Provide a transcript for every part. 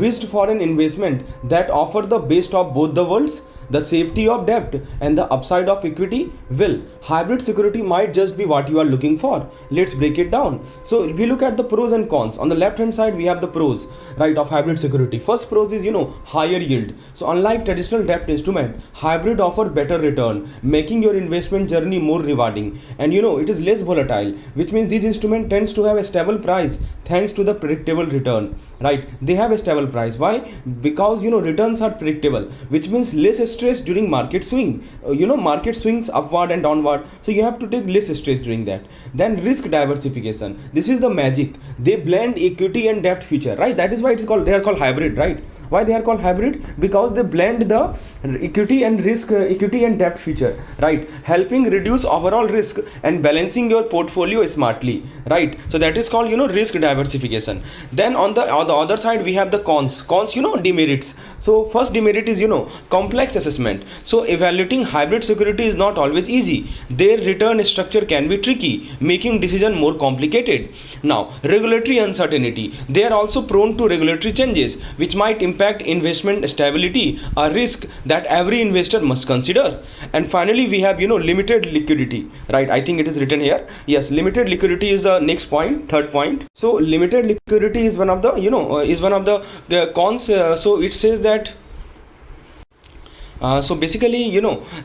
wished for an investment that offer the best of both the worlds, the safety of debt and the upside of equity? Well, hybrid security might just be what you are looking for. Let's break it down. So if we look at the pros and cons, on the left hand side we have the pros, right, of hybrid security. First pros is higher yield. So unlike traditional debt instrument, hybrid offer better return, making your investment journey more rewarding. And it is less volatile, which means these instrument tends to have a stable price thanks to the predictable return, right? They have a stable price. Why? Because returns are predictable, which means less stress during market swing. Market swings upward and downward, so you have to take less stress during that. Then risk diversification, this is the magic. They blend equity and debt feature, right? That is why they are called hybrid, right? Why they are called hybrid? Because they blend the equity and debt feature, right, helping reduce overall risk and balancing your portfolio smartly, right? So that is called risk diversification. Then on the other side we have the cons, demerits. So first demerit is complex assessment. So evaluating hybrid security is not always easy. Their return structure can be tricky, making decision more complicated. Now, regulatory uncertainty, they are also prone to regulatory changes which might impact investment stability, a risk that every investor must consider. And finally we have limited liquidity, right? I think it is written here. Yes, limited liquidity is the next point, third point. So limited liquidity is one of the cons. So it says that so basically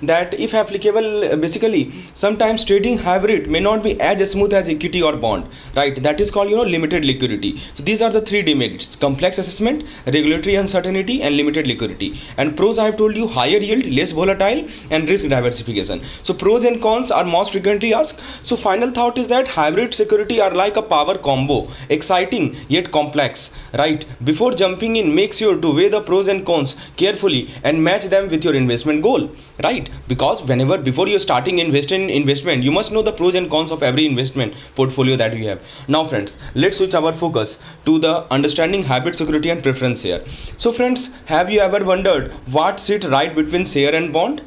that if applicable, basically sometimes trading hybrid may not be as smooth as equity or bond, right? That is called limited liquidity. So these are the three demerits: complex assessment, regulatory uncertainty and limited liquidity. And pros, I have told you: higher yield, less volatile and risk diversification. So pros and cons are most frequently asked. So final thought is that hybrid security are like a power combo, exciting yet complex, right? Before jumping in, make sure to weigh the pros and cons carefully and match them with your investment goal, right? Because before you're starting investment, you must know the pros and cons of every investment portfolio that you have. Now friends, let's switch our focus to the understanding hybrid security and preference share. So friends, have you ever wondered what sits right between share and bond?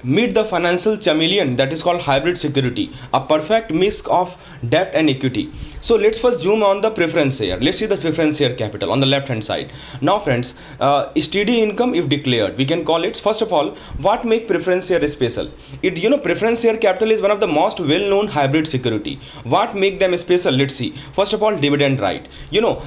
Meet the financial chameleon that is called hybrid security, a perfect mix of debt and equity. So let's first zoom on the preference share. Let's see the preference share capital on the left hand side. Now friends, steady income if declared, we can call it. First of all, what make preference share special? Preference share capital is one of the most well known hybrid security. What make them special? Let's see. First of all, dividend right.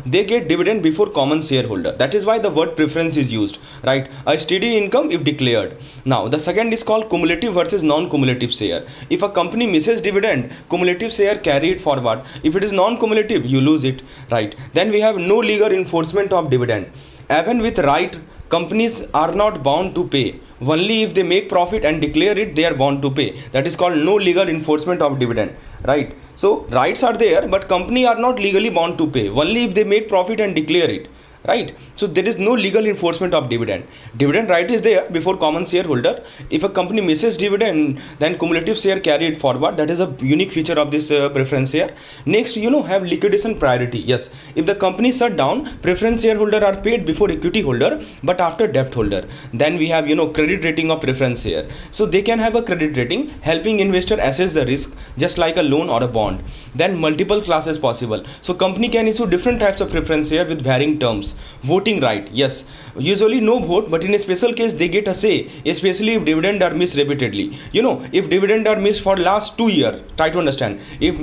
They get dividend before common shareholder. That is why the word preference is used, right? A steady income if declared. Now the second is called cumulative versus non-cumulative share. If a company misses dividend, cumulative share carry it forward. If it is non-cumulative, you lose it, right? Then we have no legal enforcement of dividend. Even with right, companies are not bound to pay. Only if they make profit and declare it, they are bound to pay. That is called no legal enforcement of dividend, right? So rights are there, but company are not legally bound to pay. Only if they make profit and declare it, right? So there is no legal enforcement of dividend. Dividend right is there before common shareholder. If a company misses dividend, then cumulative share carry it forward. That is a unique feature of this preference share. Next, have liquidation priority. Yes, if the company shut down, preference shareholder are paid before equity holder, but after debt holder. Then we have credit rating of preference share. So they can have a credit rating, helping investor assess the risk just like a loan or a bond. Then multiple classes possible. So company can issue different types of preference share with varying terms. Voting right, yes, usually no vote, but in a special case they get a say, especially if dividend are missed repeatedly. If dividend are missed for last 2 years, try to understand, if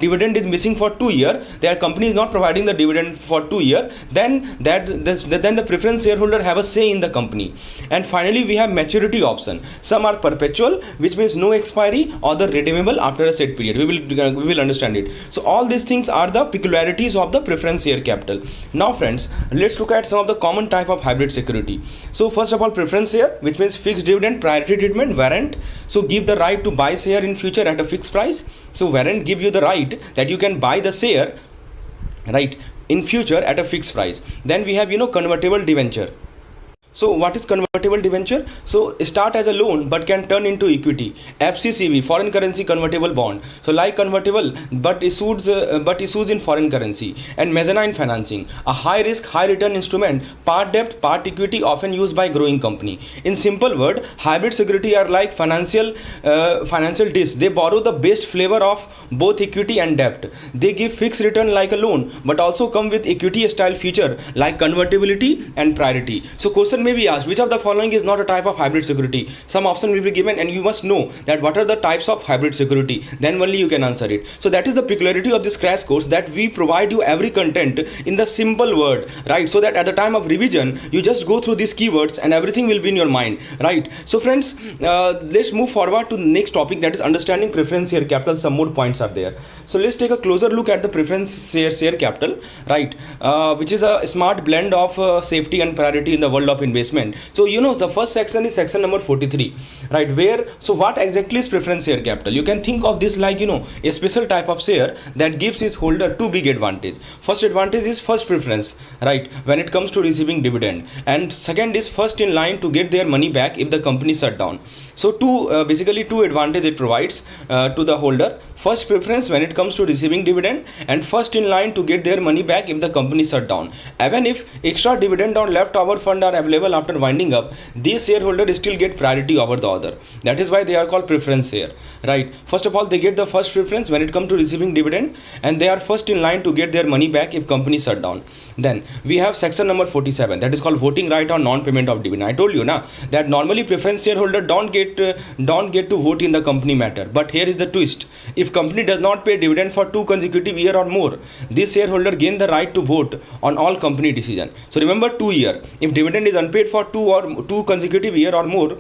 dividend is missing for 2 years, their company is not providing the dividend for 2 years, then the preference shareholder have a say in the company. And finally we have maturity option. Some are perpetual, which means no expiry, or the redeemable after a set period. We will understand it. So all these things are the peculiarities of the preference share capital. Now friends, let's look at some of the common type of hybrid security. So first of all, preference share, which means fixed dividend, priority treatment. Warrant, so give the right to buy share in future at a fixed price. So warrant give you the right that you can buy the share, right, in future at a fixed price. Then we have convertible debenture. So what is convertible debenture? So start as a loan but can turn into equity. FCCB, foreign currency convertible bond. So like convertible but issues in foreign currency. And mezzanine financing, a high risk, high return instrument, part debt, part equity, often used by growing company. In simple word, hybrid security are like financial discs. They borrow the best flavor of both equity and debt. They give fixed return like a loan, but also come with equity style feature like convertibility and priority. So question may be asked, which of the following is not a type of hybrid security? Some option will be given and you must know that what are the types of hybrid security, then only you can answer it. So that is the peculiarity of this crash course, that we provide you every content in the simple word, right? So that at the time of revision you just go through these keywords and everything will be in your mind, right? So friends, let's move forward to the next topic, that is understanding preference share capital. Some more points are there. So let's take a closer look at the preference share capital, right? Which is a smart blend of safety and priority in the world of investment. So the first section is section number 43, right? Where, so what exactly is preference share capital? You can think of this like a special type of share that gives its holder two big advantage. First advantage is first preference, right, when it comes to receiving dividend, and second is first in line to get their money back if the company shut down. So basically two advantage it provides to the holder: first preference when it comes to receiving dividend, and first in line to get their money back if the company shut down. Even if extra dividend or leftover fund are available after winding up, these shareholders still get priority over the other. That is why they are called preference share, right? First of all, they get the first preference when it comes to receiving dividend, and they are first in line to get their money back if company shut down. Then we have section number 47, that is called voting right on non-payment of dividend. I told you that normally preference shareholder don't get to vote in the company matter, but here is the twist: if company does not pay dividend for 2 consecutive year or more, this shareholder gain the right to vote on all company decision. So remember, 2 year, if dividend is unpaid for 2 consecutive year or more,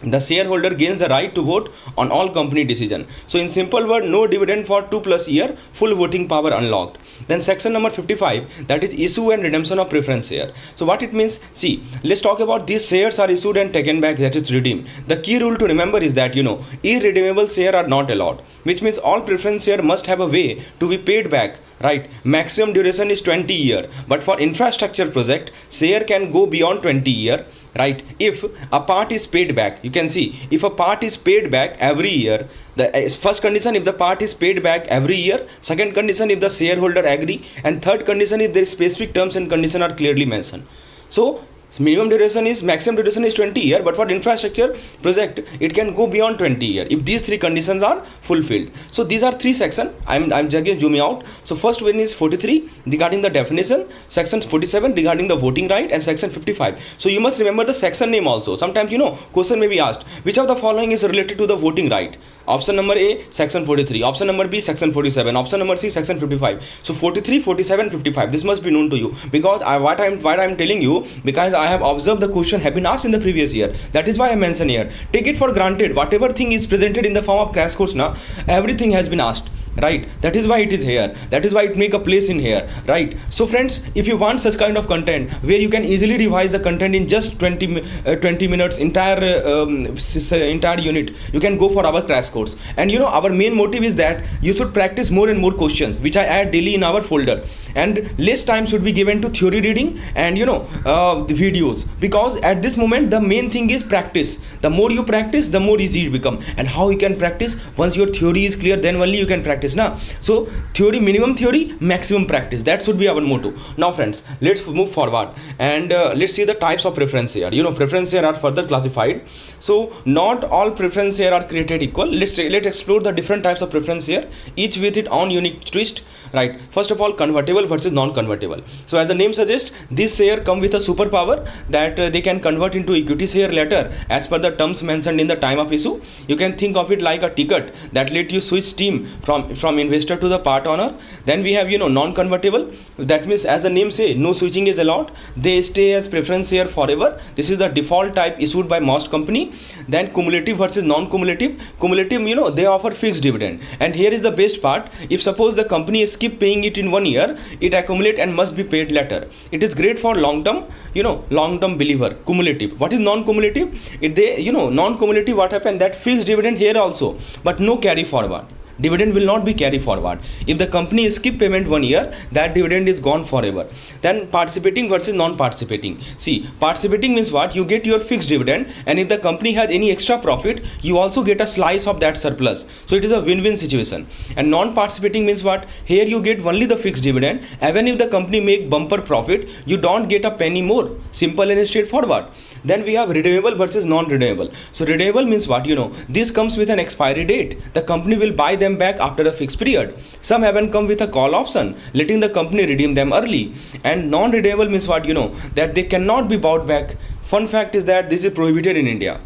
the shareholder gains the right to vote on all company decision. So in simple word, no dividend for 2+ year, full voting power unlocked. Then section number 55, that is issue and redemption of preference share. So what it means, see, let's talk about these shares are issued and taken back, that is redeemed. The key rule to remember is that irredeemable share are not allowed, which means all preference share must have a way to be paid back, right? Maximum duration is 20 year, but for infrastructure project, share can go beyond 20 year, right? If a part is paid back, you can see, if a part is paid back every year, the first condition, if the part is paid back every year; second condition, if the shareholder agree; and third condition, if their specific terms and conditions are clearly mentioned. So maximum duration is 20 year, but for infrastructure project it can go beyond 20 year if these three conditions are fulfilled. So these are three sections. I'm just zooming out. So first one is 43 regarding the definition, section 47 regarding the voting right, and section 55. So you must remember the section name also. Sometimes question may be asked, which of the following is related to the voting right? Option number A, section 43. Option number B, section 47. Option number C, section 55. So 43, 47, 55. This must be known to you, because what I'm telling you, because I have observed the question have been asked in the previous year. That is why I mention here. Take it for granted. Whatever thing is presented in the form of crash course everything has been asked, right? That is why it is here. That is why it make a place in here, right? So friends, if you want such kind of content where you can easily revise the content in just 20 minutes, entire unit, you can go for our crash course. And our main motive is that you should practice more and more questions, which I add daily in our folder, and less time should be given to theory reading and the videos, because at this moment the main thing is practice. The more you practice, the more easy it become. And how you can practice? Once your theory is clear, then only you can practice. So theory, minimum theory, maximum practice. That should be our motto. Now friends, let's move forward and let's see the types of preference share. Preference share are further classified. So not all preference share are created equal. Let's explore the different types of preference share, each with its own unique twist, right? First of all, convertible versus non-convertible. So as the name suggests, this share come with a superpower that they can convert into equity share later as per the terms mentioned in the time of issue. You can think of it like a ticket that let you switch team from investor to the part owner. Then we have non-convertible. That means, as the name say, no switching is allowed. They stay as preference share forever. This is the default type issued by most company. Then cumulative versus non-cumulative. Cumulative, they offer fixed dividend. And here is the best part: if suppose the company skip paying it in 1 year, it accumulate and must be paid later. It is great for long-term believer. Cumulative. What is non-cumulative? Non-cumulative, what happened? That fixed dividend here also, but no carry forward. Dividend will not be carried forward. If the company skip payment 1 year, that dividend is gone forever. Then participating versus non-participating. See, participating means what? You get your fixed dividend, and if the company has any extra profit, you also get a slice of that surplus. So it is a win-win situation. And non-participating means what? Here you get only the fixed dividend. Even if the company make bumper profit, you don't get a penny more. Simple and straightforward. Then we have redeemable versus non-redeemable. So redeemable means what? This comes with an expiry date. The company will buy them back after a fixed period. Some haven't come with a call option, letting the company redeem them early. And non-redeemable means what? That they cannot be bought back. Fun fact is that this is prohibited in India.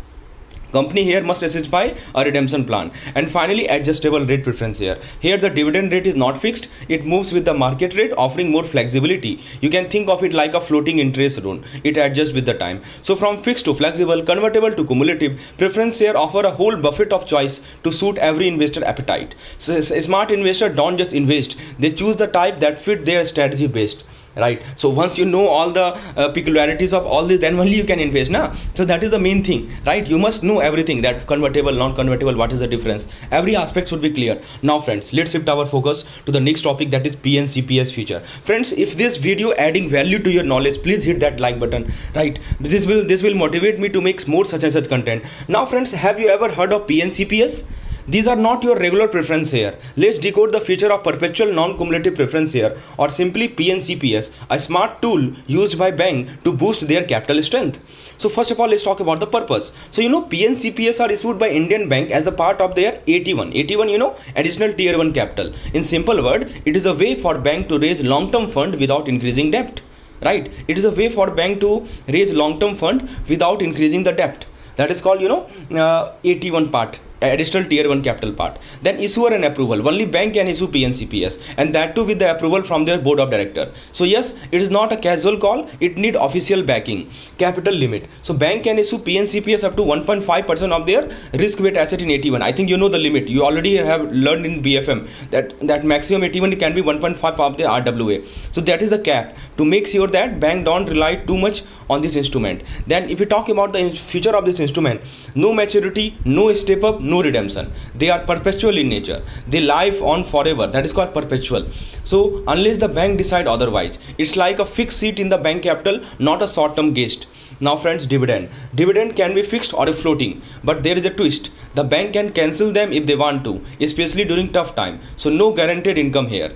Company here must specify a redemption plan. And finally, adjustable rate preference here. Here the dividend rate is not fixed. It moves with the market rate, offering more flexibility. You can think of it like a floating interest loan. It adjusts with the time. So from fixed to flexible, convertible to cumulative, preference here offer a whole buffet of choice to suit every investor appetite. So smart investors don't just invest. They choose the type that fit their strategy best. Right. So once you know all the peculiarities of all this, then only you can invest. So that is the main thing, right? You must know everything, that convertible, non-convertible, what is the difference. Every aspect should be clear. Now friends, let's shift our focus to the next topic, that is PNCPS feature. Friends, if this video adding value to your knowledge, please hit that like button, right? This will motivate me to make more such and such content. Now friends, have you ever heard of PNCPS? These are not your regular preference here. Let's decode the feature of perpetual non-cumulative preference here, or simply PNCPS, a smart tool used by bank to boost their capital strength. So first of all, let's talk about the purpose. So PNCPS are issued by Indian bank as a part of their AT1. AT1, additional tier 1 capital. In simple word, it is a way for bank to raise long-term fund without increasing debt. Right? It is a way for bank to raise long-term fund without increasing the debt. That is called, AT1 part. Additional tier 1 capital part. Then issuer and approval. Only bank can issue PNCPS, and that too with the approval from their board of director. So yes, it is not a casual call. It need official backing. Capital limit. So bank can issue PNCPS up to 1.5% of their risk weight asset in AT1. I think you know the limit. You already have learned in BFM that maximum AT1 can be 1.5 of the RWA. So that is the cap to make sure that bank don't rely too much on this instrument. Then if we talk about the future of this instrument, no maturity, no step up, no redemption. They are perpetual in nature. They live on forever. That is called perpetual. So unless the bank decide otherwise, it's like a fixed seat in the bank capital, not a short-term guest. Now friends, dividend. Dividend can be fixed or floating, but there is a twist. The bank can cancel them if they want to, especially during tough time. So no guaranteed income here.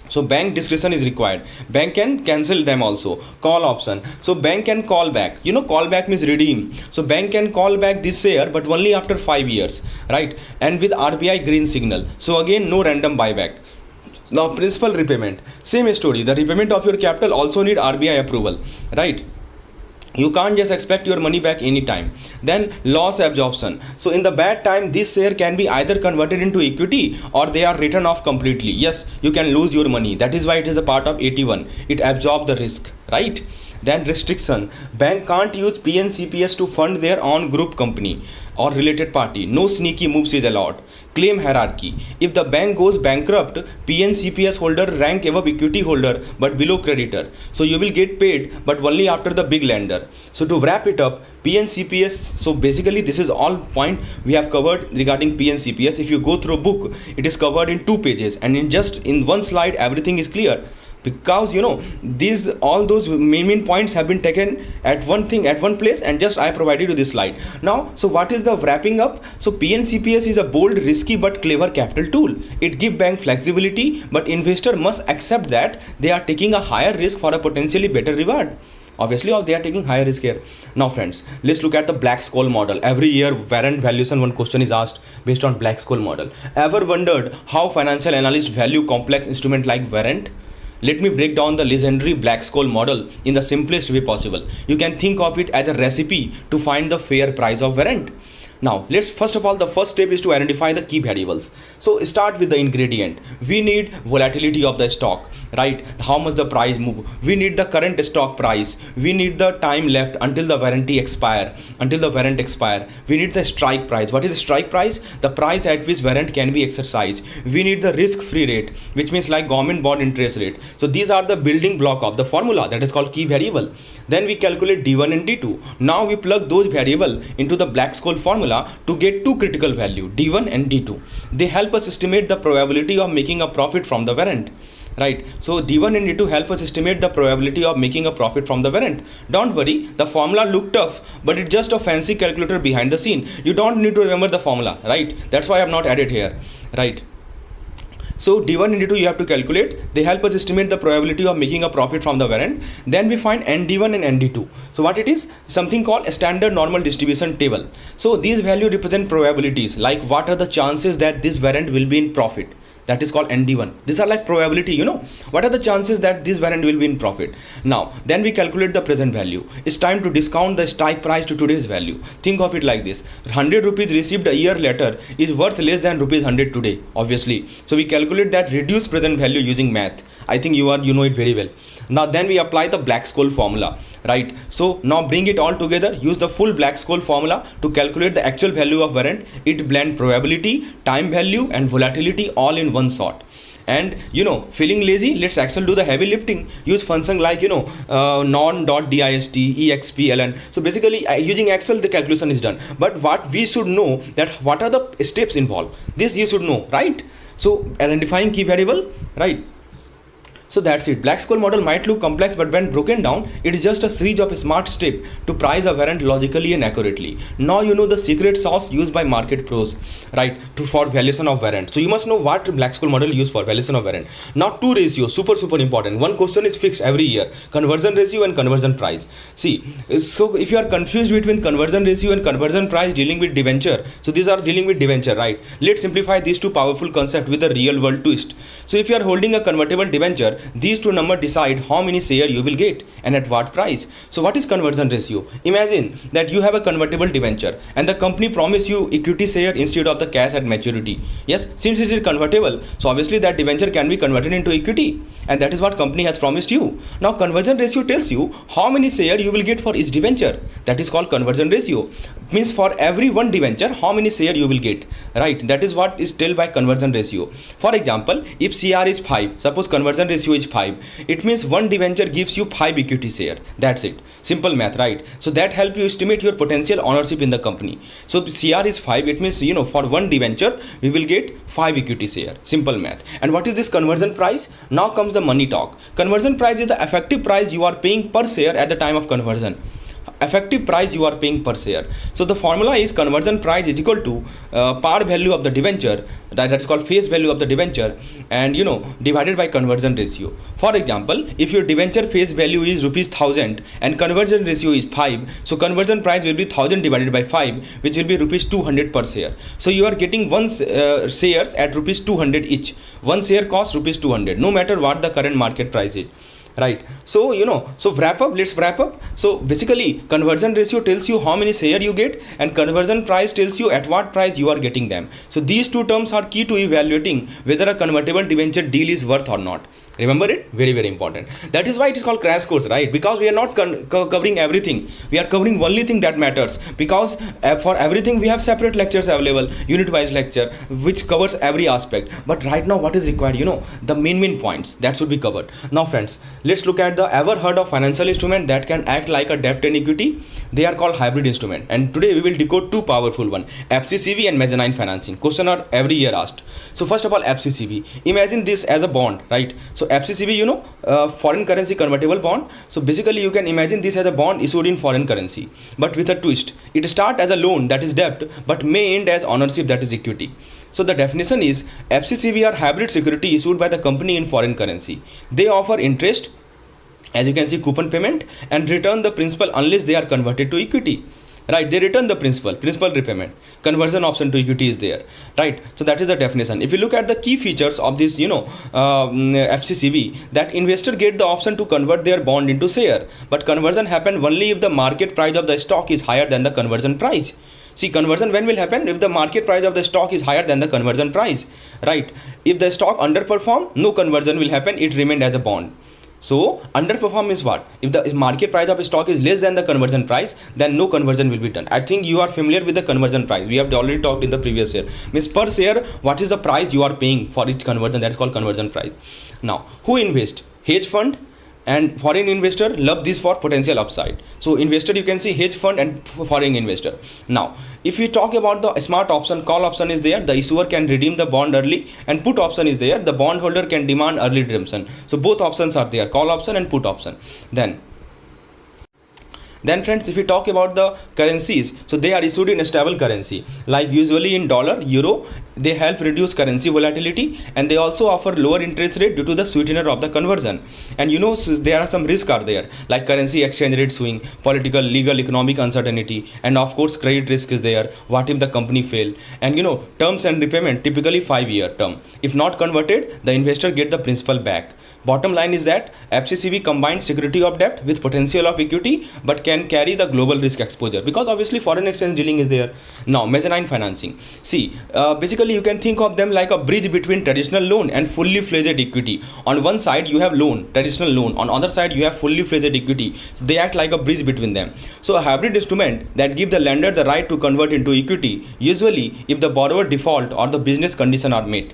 So bank discretion is required. Bank can cancel them also. Call option. So bank can call back. Call back means redeem. So bank can call back this share, but only after 5 years, right? And with RBI green signal. So again, no random buyback. Now principal repayment. Same story. The repayment of your capital also need RBI approval, right? You can't just expect your money back anytime. Then loss absorption. So in the bad time, this share can be either converted into equity or they are written off completely. Yes, you can lose your money. That is why it is a part of AT1. It absorbs the risk, right? Then restriction. Bank can't use PNCPS to fund their own group company or related party. No sneaky moves is allowed. Claim hierarchy. If the bank goes bankrupt, PNCPS holder rank above equity holder but below creditor. So you will get paid, but only after the big lender. So to wrap it up, PNCPS, so basically this is all point we have covered regarding PNCPS. If you go through a book, it is covered in 2 pages, and in one slide everything is clear. Because all those main points have been taken at one place, and just I provided you this slide. Now, so what is the wrapping up? So PNCPS is a bold, risky but clever capital tool. It gives bank flexibility, but investor must accept that they are taking a higher risk for a potentially better reward. Obviously, they are taking higher risk here. Now friends, let's look at the Black-Scholes model. Every year warrant valuation, one question is asked based on Black-Scholes model. Ever wondered how financial analysts value complex instrument like warrant? Let me break down the legendary Black-Scholes model in the simplest way possible. You can think of it as a recipe to find the fair price of warrant. Now, first of all, the first step is to identify the key variables. So start with the ingredient. We need volatility of the stock, right? How much the price move. We need the current stock price. We need the time left until the warrant expire. We need the strike price. What is the strike price? The price at which warrant can be exercised. We need the risk-free rate, which means like government bond interest rate. So these are the building block of the formula that is called key variable. Then we calculate D1 and D2. Now we plug those variable into the Black-Scholes formula. formula to get two critical value, D1 and D2. They help us estimate the probability of making a profit from the warrant. Right, so D1 and D2 help us estimate the probability of making a profit from the warrant. Don't worry, the formula look tough, but it's just a fancy calculator behind the scene. You don't need to remember the formula, right? That's why I have not added here, right? So D1 and D2 you have to calculate. They help us estimate the probability of making a profit from the warrant. Then we find ND1 and ND2. So what it is? Something called a standard normal distribution table. So these values represent probabilities, like what are the chances that this warrant will be in profit. That is called ND1. These are like probability, you know. What are the chances that this warrant will be in profit? Now, then we calculate the present value. It's time to discount the strike price to today's value. Think of it like this. 100 rupees received a year later is worth less than rupees 100 today, obviously. So we calculate that reduced present value using math. I think you know it very well. Now then we apply the Black-Scholes formula, right? So now bring it all together, use the full Black-Scholes formula to calculate the actual value of warrant. It blend probability, time value and volatility all in one shot. And you know, feeling lazy, let's Excel do the heavy lifting. Use function like, you know, non.dist, exp, ln. So basically using Excel the calculation is done. But what we should know that what are the steps involved. This you should know, right? So identifying key variable, right? So that's it. Black-Scholes model might look complex, but when broken down, it is just a series of smart steps to price a warrant logically and accurately. Now you know the secret sauce used by market pros, right, for valuation of warrant. So you must know what Black-Scholes model used for valuation of warrant. Now two ratios, super important. One question is fixed every year: conversion ratio and conversion price. See, so if you are confused between conversion ratio and conversion price dealing with debenture, so these are dealing with debenture, right? Let's simplify these two powerful concepts with a real world twist. So if you are holding a convertible debenture, these two numbers decide how many shares you will get and at what price. So what is conversion ratio? Imagine that you have a convertible debenture and the company promise you equity share instead of the cash at maturity. Yes, since it is convertible, so obviously that debenture can be converted into equity, and that is what company has promised you. Now conversion ratio tells you how many shares you will get for each debenture. That is called conversion ratio. Means for every one debenture how many shares you will get, right? That is what is told by conversion ratio. For example, if CR is 5, suppose conversion ratio is 5, it means one debenture gives you 5 equity share. That's it. Simple math, right? So that help you estimate your potential ownership in the company. So CR is 5, it means, you know, for one debenture we will get 5 equity share. Simple math. And what is this conversion price? Now comes the money talk. Conversion price is the effective price you are paying per share at the time of conversion. Effective price you are paying per share. So the formula is conversion price is equal to par value of the debenture, that is called face value of the debenture, and you know, divided by conversion ratio. For example, if your debenture face value is rupees 1000 and conversion ratio is 5, so conversion price will be 1000 divided by 5, which will be rupees 200 per share. So you are getting one shares at rupees 200 each. One share costs rupees 200, no matter what the current market price is. Right, so you know, so let's wrap up. So basically conversion ratio tells you how many share you get and conversion price tells you at what price you are getting them. So these two terms are key to evaluating whether a convertible debenture deal is worth or not. Remember it, very important. That is why it is called crash course, right? Because we are not covering everything, we are covering only thing that matters. Because for everything we have separate lectures available, unit wise lecture which covers every aspect. But right now what is required, you know, the main points that should be covered. Now friends, let's look at the ever heard of financial instrument that can act like a debt and equity. They are called hybrid instrument, and today we will decode two powerful one: FCCB and mezzanine financing. Question are every year asked. So first of all, FCCB, imagine this as a bond, right? So FCCB, you know, foreign currency convertible bond. So basically you can imagine this as a bond issued in foreign currency, but with a twist. It starts as a loan, that is debt, but may end as ownership, that is equity. So the definition is FCCB are hybrid security issued by the company in foreign currency. They offer interest, as you can see, coupon payment, and return the principal unless they are converted to equity. Right, they return the principal repayment. Conversion option to equity is there, right? So that is the definition. If you look at the key features of this, you know, FCCB, that investor get the option to convert their bond into share, but conversion happen only if the market price of the stock is higher than the conversion price. See, conversion when will happen? If the market price of the stock is higher than the conversion price, right? If the stock underperform, no conversion will happen, it remained as a bond. So underperform is what? If the market price of a stock is less than the conversion price, then no conversion will be done. I think you are familiar with the conversion price. We have already talked in the previous year. Means per share, what is the price you are paying for each conversion? That is called conversion price. Now, who invest? Hedge fund, and foreign investor love this for potential upside. So investor, you can see hedge fund and foreign investor. Now if we talk about the smart option, call option is there, the issuer can redeem the bond early, and put option is there, the bondholder can demand early redemption. So both options are there, call option and put option. Then friends, if we talk about the currencies, so they are issued in a stable currency, like usually in dollar, euro. They help reduce currency volatility, and they also offer lower interest rate due to the sweetener of the conversion. And so there are some risks are there, like currency exchange rate swing, political, legal, economic uncertainty, and of course credit risk is there. What if the company fail? And terms and repayment, typically 5-year term. If not converted, the investor get the principal back. Bottom line is that FCCB combines security of debt with potential of equity, but can carry the global risk exposure, because obviously foreign exchange dealing is there. Now mezzanine financing, see, basically you can think of them like a bridge between traditional loan and fully fledged equity. On one side you have loan, traditional loan, on other side you have fully fledged equity. So they act like a bridge between them. So a hybrid instrument that give the lender the right to convert into equity, usually if the borrower default or the business condition are met.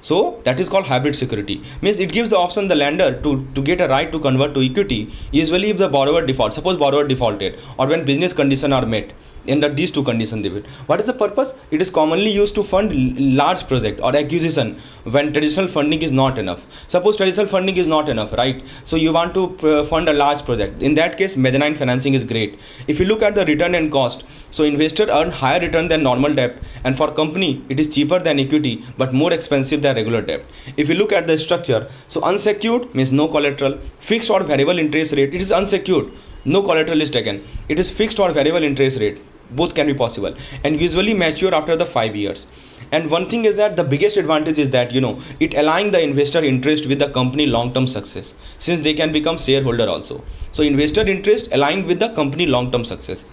So that is called hybrid security. Means it gives the option the lender to get a right to convert to equity, usually if the borrower default. Suppose borrower defaulted, or when business conditions are met. In these two conditions they will. What is the purpose? It is commonly used to fund large project or acquisition when traditional funding is not enough. Suppose traditional funding is not enough, right? So you want to fund a large project. In that case, mezzanine financing is great. If you look at the return and cost, so investor earn higher return than normal debt, and for company it is cheaper than equity but more expensive than regular debt. If you look at the structure, so unsecured means no collateral, fixed or variable interest rate. It is unsecured, no collateral is taken. It is fixed or variable interest rate, both can be possible, and usually mature after the 5 years. And one thing is that the biggest advantage is that it aligns the investor interest with the company long-term success, since they can become shareholder also. So investor interest aligned with the company long-term success,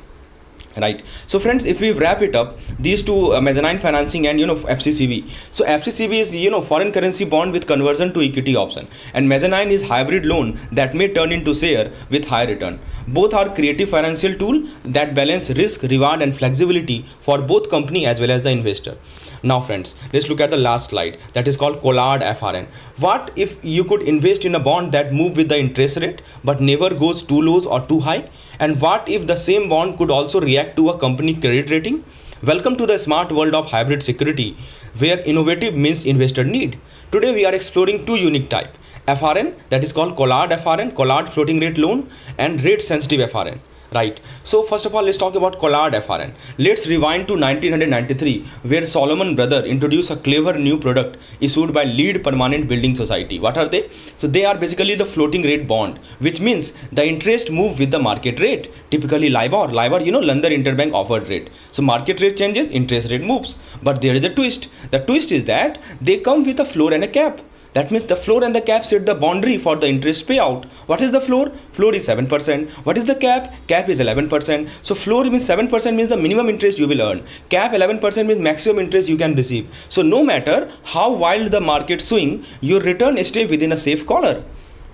right? So friends, if we wrap it up, these two, mezzanine financing and FCCB. So FCCB is foreign currency bond with conversion to equity option, and mezzanine is hybrid loan that may turn into share with high return. Both are creative financial tool that balance risk, reward and flexibility for both company as well as the investor. Now friends, let's look at the last slide, that is called Collard FRN. What if you could invest in a bond that move with the interest rate but never goes too low or too high? And what if the same bond could also react to a company credit rating? Welcome to the smart world of hybrid security, where innovative means investor need. Today we are exploring two unique types: FRN, that is called Collard FRN, Collard floating rate loan, and rate sensitive FRN. Right. So first of all, let's talk about Collard FRN. Let's rewind to 1993, where Solomon Brothers introduced a clever new product issued by Lead Permanent Building Society. What are they? So they are basically the floating rate bond, which means the interest move with the market rate. Typically LIBOR, London Interbank Offered Rate. So market rate changes, interest rate moves. But there is a twist. The twist is that they come with a floor and a cap. That means the floor and the cap set the boundary for the interest payout. What is the floor? Floor is 7%. What is the cap? Cap is 11%. So floor means 7% means the minimum interest you will earn. Cap 11% means maximum interest you can receive. So no matter how wild the market swing, your return stay within a safe collar.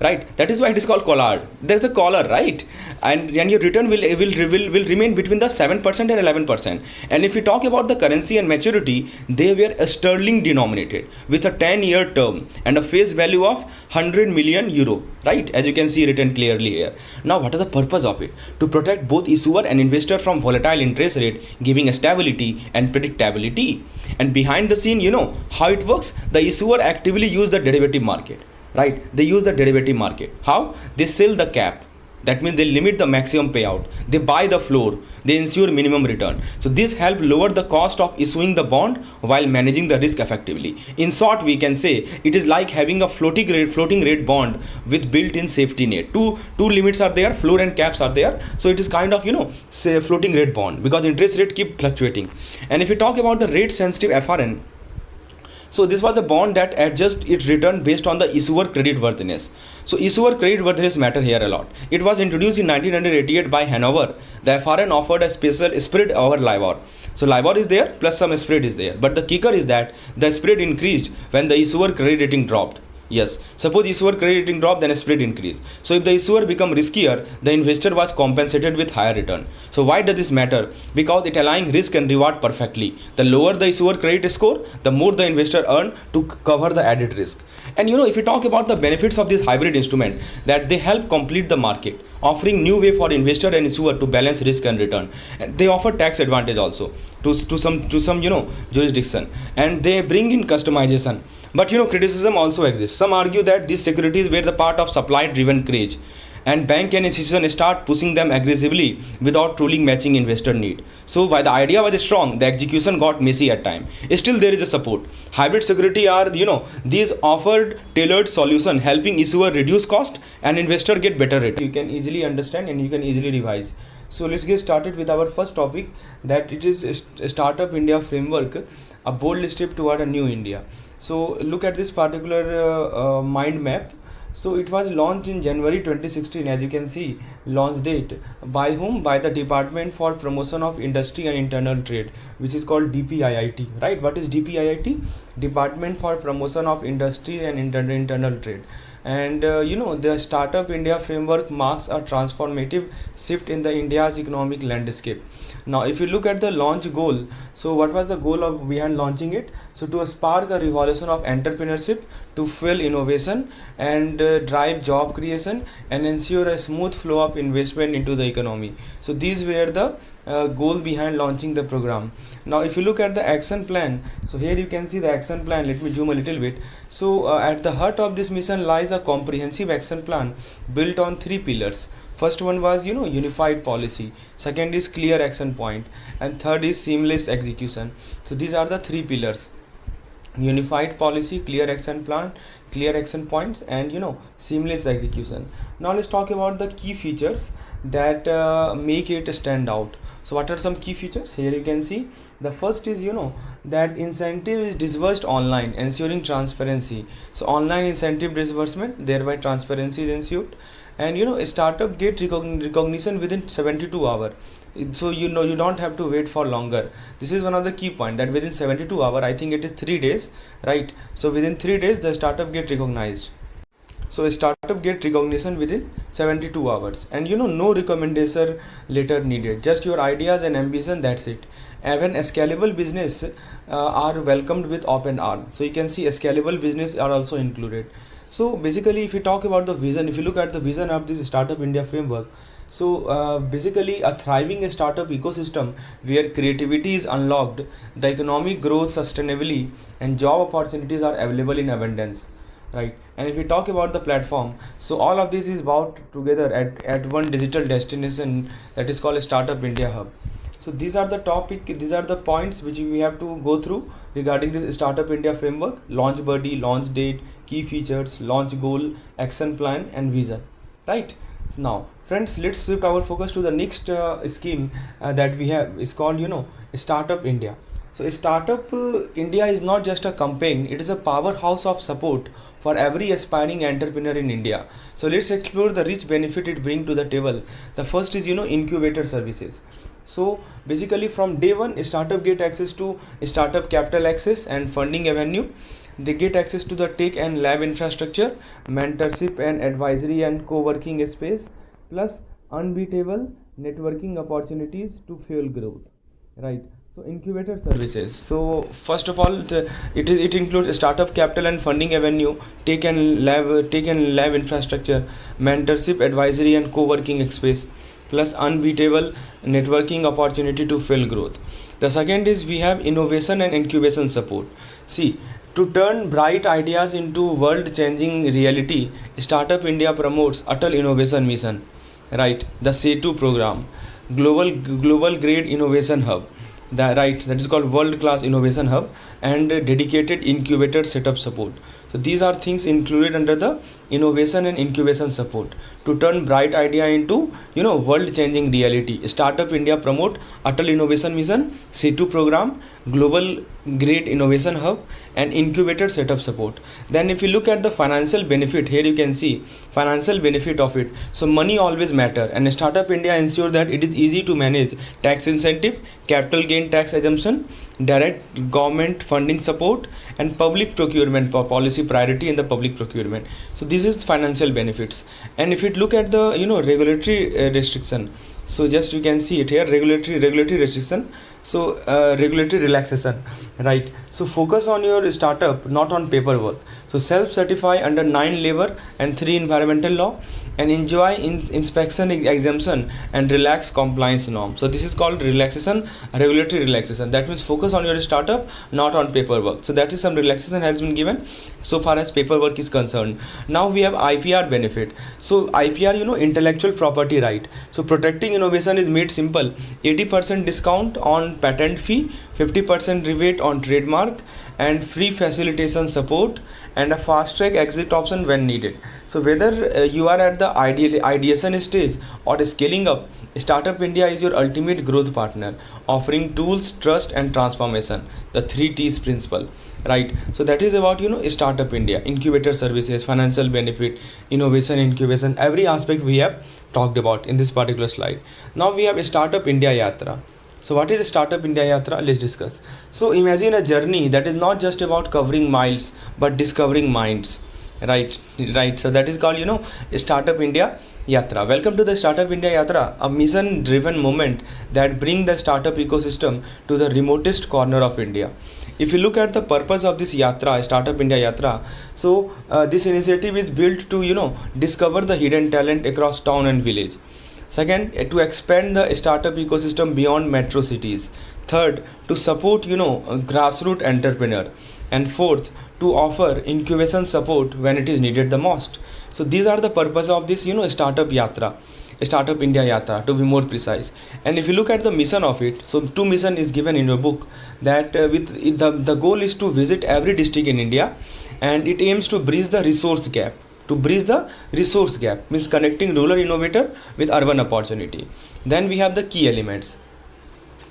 Right, that is why it is called Collard. There's a collar, right? And your return will remain between the 7% and 11%. And if we talk about the currency and maturity, they were a sterling denominated with a 10-year term and a face value of 100 million euro, right? As you can see written clearly here. Now, what is the purpose of it? To protect both issuer and investor from volatile interest rate, giving stability and predictability. And behind the scene, how it works? The issuer actively use the derivative market. Right, they use the derivative market. How? They sell the cap. That means they limit the maximum payout. They buy the floor. They ensure minimum return. So this helps lower the cost of issuing the bond while managing the risk effectively. In short, we can say it is like having a floating rate bond with built-in safety net. Two limits are there, floor and caps are there. So it is kind of say floating rate bond, because interest rate keep fluctuating. And if you talk about the rate sensitive FRN, so this was a bond that adjusts its return based on the issuer creditworthiness. So issuer creditworthiness matter here a lot. It was introduced in 1988 by Hanover. The FRN offered a special spread over LIBOR. So LIBOR is there plus some spread is there. But the kicker is that the spread increased when the issuer credit rating dropped. Yes, suppose issuer credit rating drop, then a spread increase. So if the issuer become riskier, the investor was compensated with higher return. So why does this matter? Because it aligns risk and reward perfectly. The lower the issuer credit score, the more the investor earn to cover the added risk. And if you talk about the benefits of this hybrid instrument, that they help complete the market, offering new way for investor and issuer to balance risk and return. And they offer tax advantage also to some jurisdiction, and they bring in customization. But criticism also exists. Some argue that these securities were the part of supply driven craze, and bank and institution start pushing them aggressively without truly matching investor need. So while the idea was strong, the execution got messy at time. Still there is a support. Hybrid security are these offered tailored solution, helping issuer reduce cost and investor get better rate. You can easily understand and you can easily revise. So let's get started with our first topic, that it is Startup India framework, a bold step toward a new India. So look at this particular mind map. So it was launched in January 2016, as you can see, launch date. By whom? By the Department for Promotion of Industry and Internal Trade, which is called DPIIT, right? What is DPIIT? Department for Promotion of Industry and Internal Trade. And the Startup India framework marks a transformative shift in the India's economic landscape. Now if you look at the launch goal, so what was the goal of behind launching it? So to spark a revolution of entrepreneurship, to fuel innovation and drive job creation and ensure a smooth flow of investment into the economy. So these were the goal behind launching the program. Now if you look at the action plan, so here you can see the action plan. Let me zoom a little bit. So at the heart of this mission lies a comprehensive action plan built on 3 pillars. First one was unified policy, second is clear action point, and third is seamless execution. So these are the 3 pillars: unified policy, clear action plan, clear action points, and seamless execution. Now let's talk about the key features that make it stand out. So what are some key features? Here you can see the first is that incentive is disbursed online, ensuring transparency. So online incentive disbursement, thereby transparency is ensured. And startup get recognition within 72 hours. So you don't have to wait for longer. This is one of the key point, that within 72 hours, I think it is 3 days, right? So within 3 days the startup get recognized. So a startup get recognition within 72 hours, and no recommendation letter needed, just your ideas and ambition, that's it. Even a scalable business are welcomed with open arms. So you can see a scalable business are also included. So basically if you talk about the vision, if you look at the vision of this Startup India framework, so basically a thriving startup ecosystem where creativity is unlocked, the economic growth sustainably, and job opportunities are available in abundance, right? And if we talk about the platform, so all of this is brought together at one digital destination, that is called a Startup India Hub. So these are the points which we have to go through regarding this Startup India framework: launch body, launch date, key features, launch goal, action plan, and vision, right? So now friends, let's shift our focus to the next scheme that we have. Is called Startup India. So Startup India is not just a campaign, it is a powerhouse of support for every aspiring entrepreneur in India. So let's explore the rich benefit it brings to the table. The first is incubator services. So basically from day one, startup get access to startup capital access and funding avenue. They get access to the tech and lab infrastructure, mentorship and advisory and co-working space, plus unbeatable networking opportunities to fuel growth, right? So incubator services. So first of all, it includes startup capital and funding avenue, tech and lab infrastructure, mentorship, advisory and co-working space, plus unbeatable networking opportunity to fuel growth. The second is we have innovation and incubation support. See, to turn bright ideas into world-changing reality, Startup India promotes Atal Innovation Mission, right? The C2 program, global grade innovation hub, that is called world class innovation hub, and dedicated incubator setup support. So these are things included under the innovation and incubation support to turn bright idea into world changing reality. Startup India promote Atal Innovation Mission, C2 program, global grade innovation hub, and incubator setup support. Then if you look at the financial benefit, here you can see financial benefit of it. So money always matter, and Startup India ensure that it is easy to manage tax incentive, capital gain tax exemption, direct government funding support, and public procurement policy priority in the public procurement. So this is financial benefits. And if you look at the regulatory restriction, so just you can see it here, regulatory restriction. So regulatory relaxation, right? So focus on your startup, not on paperwork. So self-certify under 9 labor and 3 environmental law, and enjoy inspection exemption and relax compliance norm. So this is called relaxation, regulatory relaxation. That means focus on your startup, not on paperwork. So that is some relaxation has been given so far as paperwork is concerned. Now we have IPR benefit. So IPR, intellectual property right. So protecting innovation is made simple. 80% discount on patent fee, 50% rebate on trademark, and free facilitation support, and a fast track exit option when needed. So whether you are at the ideation stage or scaling up, Startup India is your ultimate growth partner, offering tools, trust, and transformation. The 3 T's principle, right? So that is about Startup India, incubator services, financial benefit, innovation, incubation, every aspect we have talked about in this particular slide. Now we have Startup India Yatra. So what is Startup India Yatra? Let's discuss. So imagine a journey that is not just about covering miles but discovering minds. Right. So that is called Startup India Yatra. Welcome to the Startup India Yatra, a mission driven movement that bring the startup ecosystem to the remotest corner of India. If you look at the purpose of this Yatra, Startup India Yatra, so this initiative is built to discover the hidden talent across town and village. Second, to expand the startup ecosystem beyond metro cities. Third, to support grassroots entrepreneur. And fourth, to offer incubation support when it is needed the most. So these are the purpose of this Startup Yatra, Startup India Yatra, to be more precise. And if you look at the mission of it, so 2 mission is given in your book, that with the goal is to visit every district in India, and it aims to bridge the resource gap. Means connecting rural innovator with urban opportunity. Then we have the key elements.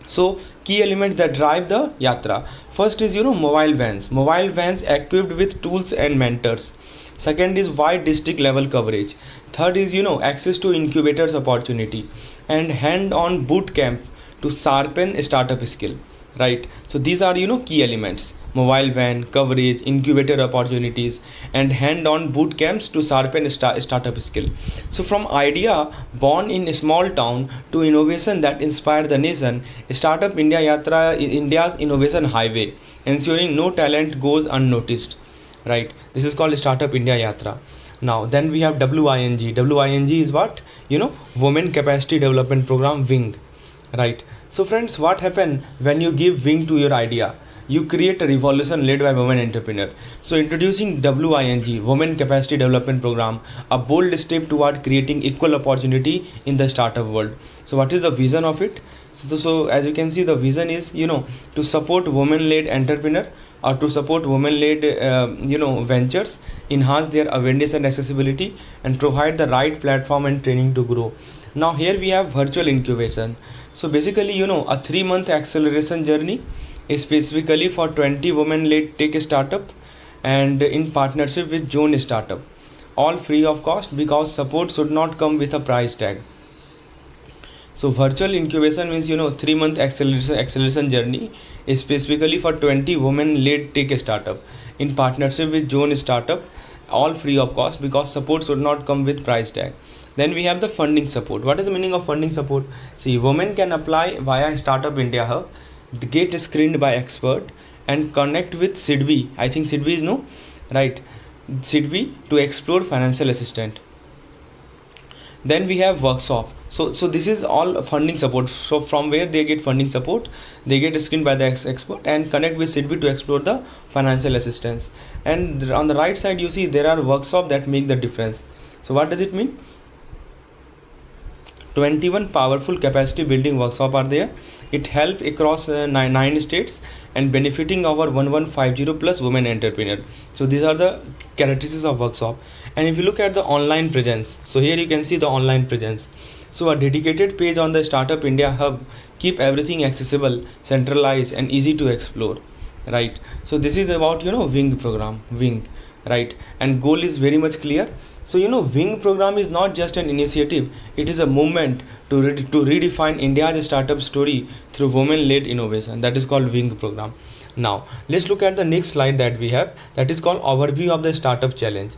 So key elements that drive the yatra. First is mobile vans equipped with tools and mentors. Second is wide district level coverage. Third is access to incubators opportunity, and hand-on boot camp to sharpen startup skill, right? So these are key elements: mobile van coverage, incubator opportunities, and hand-on boot camps to sharpen startup skill. So from idea born in a small town to innovation that inspire the nation, Startup India Yatra is India's innovation highway, ensuring no talent goes unnoticed, right? This is called Startup India Yatra. Now then we have WING. WING is what? Women Capacity Development Program, WING, right? So friends, what happen when you give wing to your idea? You create a revolution led by women entrepreneur. So introducing WING, Women Capacity Development Program, a bold step toward creating equal opportunity in the startup world. So what is the vision of it? So as you can see, the vision is to support women-led entrepreneur, or to support women-led ventures, enhance their awareness and accessibility, and provide the right platform and training to grow. Now here we have virtual incubation. So basically a 3-month acceleration journey is specifically for 20 women-led tech startup, and in partnership with Zone Startup, all free of cost, because support should not come with a price tag. So virtual incubation means 3-month acceleration journey is specifically for 20 women-led tech startup, in partnership with Zone Startup, all free of cost, because support should not come with price tag. Then we have the funding support. What is the meaning of funding support? See, women can apply via Startup India Hub, get screened by expert, and connect with SIDBI. I think SIDBI is right? SIDBI to explore financial assistance. Then we have workshop. So this is all funding support. So from where they get funding support? They get screened by the expert and connect with SIDBI to explore the financial assistance. And on the right side, you see there are workshops that make the difference. So what does it mean? 21 powerful capacity building workshop are there. It helps across 9 states and benefiting our 1150 plus women entrepreneur. So these are the characteristics of workshop. And if you look at the online presence, so here you can see the online presence. So a dedicated page on the Startup India Hub keep everything accessible, centralized, and easy to explore, right? So this is about WING program, WING, right? And goal is very much clear. So WING program is not just an initiative, it is a movement to redefine India's startup story through women-led innovation. That is called WING program. Now let's look at the next slide that we have, that is called overview of the startup challenge.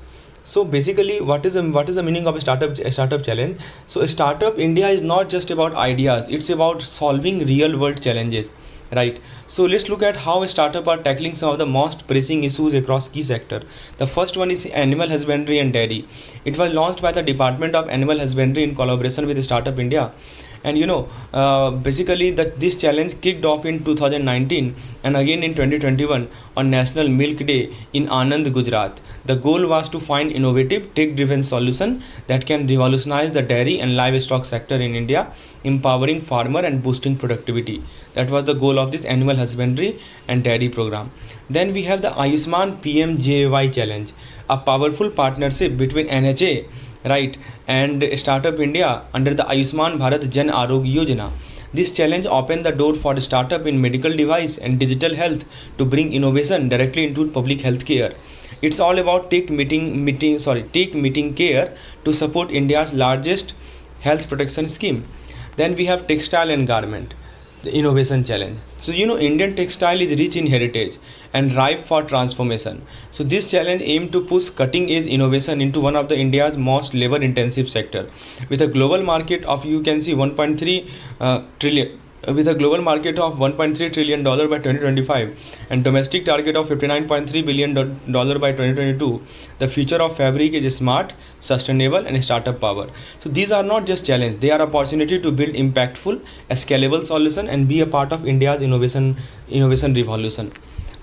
So basically, what is the meaning of a startup challenge? So Startup India is not just about ideas, it's about solving real world challenges. right? So let's look at how startups are tackling some of the most pressing issues across key sector. The first one is animal husbandry and dairy. It was launched by the Department of Animal Husbandry in collaboration with Startup India. And basically this challenge kicked off in 2019 and again in 2021 on National Milk Day in Anand, Gujarat. The goal was to find innovative tech-driven solution that can revolutionize the dairy and livestock sector in India, empowering farmer and boosting productivity. That was the goal of this animal husbandry and dairy program. Then we have the Ayushman PMJY challenge, a powerful partnership between NHA, right, and Startup India under the Ayushman Bharat Jan Arogya Yojana. This challenge opened the door for startup in medical device and digital health to bring innovation directly into public health care. It's all about take meeting care to support India's largest health protection scheme. Then we have textile and garment, the innovation challenge. So Indian textile is rich in heritage and ripe for transformation. So this challenge aimed to push cutting edge innovation into one of the India's most labor intensive sector, with a global market of, you can see, 1.3 trillion, with a global market of $1.3 trillion by 2025 and domestic target of $59.3 billion by 2022. The future of fabric is smart, sustainable and startup power. So these are not just challenges, they are opportunity to build impactful, scalable solution and be a part of India's innovation revolution.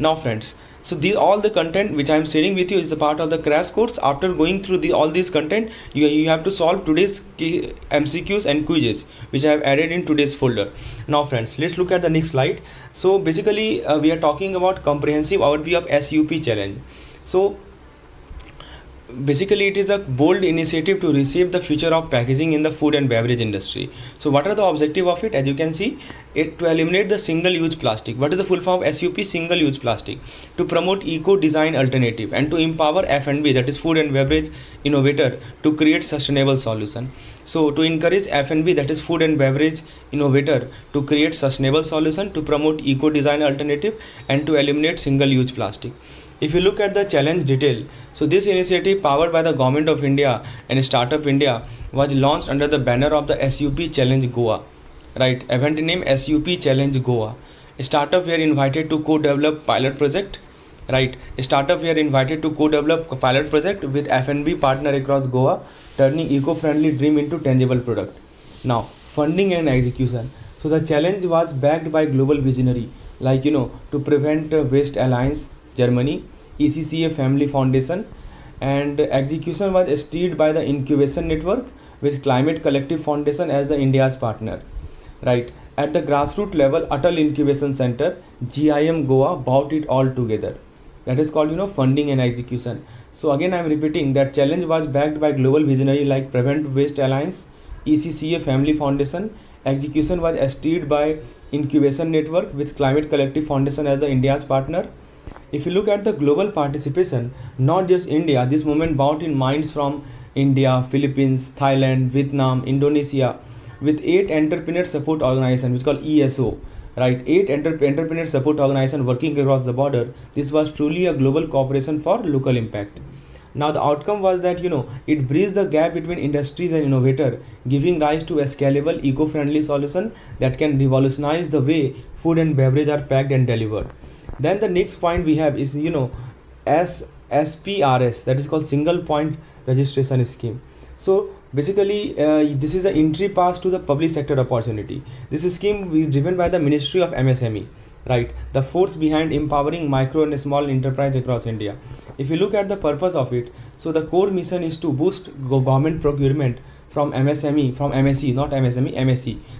Now friends, so all the content which I am sharing with you is the part of the crash course. After going through all these content, you have to solve today's MCQs and quizzes which I have added in today's folder. Now friends, let's look at the next slide. So basically we are talking about comprehensive overview of SUP challenge. So basically it is a bold initiative to reshape the future of packaging in the food and beverage industry. So what are the objective of it? As you can see, it to eliminate the single use plastic. What is the full form of SUP? Single use plastic. To promote eco design alternative and to empower F&B, that is food and beverage innovator, to create sustainable solution. So to encourage F&B, that is food and beverage innovator, to create sustainable solution, to promote eco design alternative and to eliminate single use plastic. If you look at the challenge detail, so this initiative powered by the Government of India and Startup India was launched under the banner of the SUP Challenge Goa, right? Event name SUP Challenge Goa. Startup were invited to co-develop pilot project, right? Startup were invited to co-develop a pilot project with F&B partner across Goa, turning eco-friendly dream into tangible product. Now, funding and execution. So the challenge was backed by global visionary like to prevent waste alliance, Germany, ECCA Family Foundation, and execution was steered by the Incubation Network with Climate Collective Foundation as the India's partner, right? At the grassroots level, Atal Incubation Center, GIM Goa brought it all together. That is called funding and execution. So again I am repeating that challenge was backed by global visionary like Prevent Waste Alliance, ECCA Family Foundation. Execution was steered by Incubation Network with Climate Collective Foundation as the India's partner. If you look at the global participation, not just India, this movement brought in minds from India, Philippines, Thailand, Vietnam, Indonesia, with 8 entrepreneur support organizations, which is called ESO, right? 8 entrepreneur support organizations working across the border. This was truly a global cooperation for local impact. Now the outcome was that it bridged the gap between industries and innovator, giving rise to a scalable, eco-friendly solution that can revolutionize the way food and beverage are packed and delivered. Then the next point we have is SPRS, that is called Single Point Registration Scheme. So basically this is the entry pass to the public sector opportunity. This scheme is driven by the Ministry of MSME, right? The force behind empowering micro and small enterprise across India. If you look at the purpose of it, so the core mission is to boost government procurement from MSE,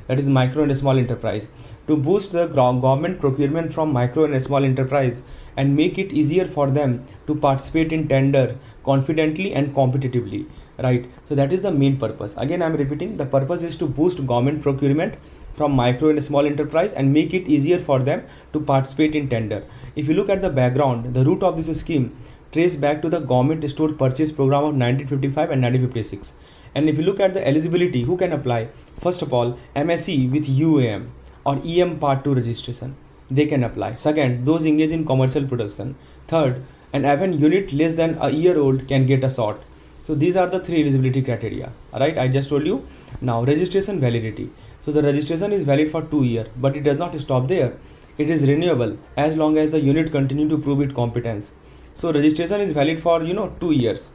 that is micro and small enterprise, to boost the government procurement from micro and small enterprise and make it easier for them to participate in tender confidently and competitively, right? So that is the main purpose. Again I am repeating, the purpose is to boost government procurement from micro and small enterprise and make it easier for them to participate in tender. If you look at the background, the root of this scheme trace back to the government store purchase program of 1955 and 1956. And if you look at the eligibility, who can apply? First of all, MSE with UAM or EM Part 2 registration, they can apply. Second, those engaged in commercial production. Third, an even unit less than a year old can get a sort. So these are the 3 eligibility criteria, right? I just told you. Now registration validity. So the registration is valid for 2 years, but it does not stop there. It is renewable as long as the unit continue to prove its competence. So registration is valid for 2 years,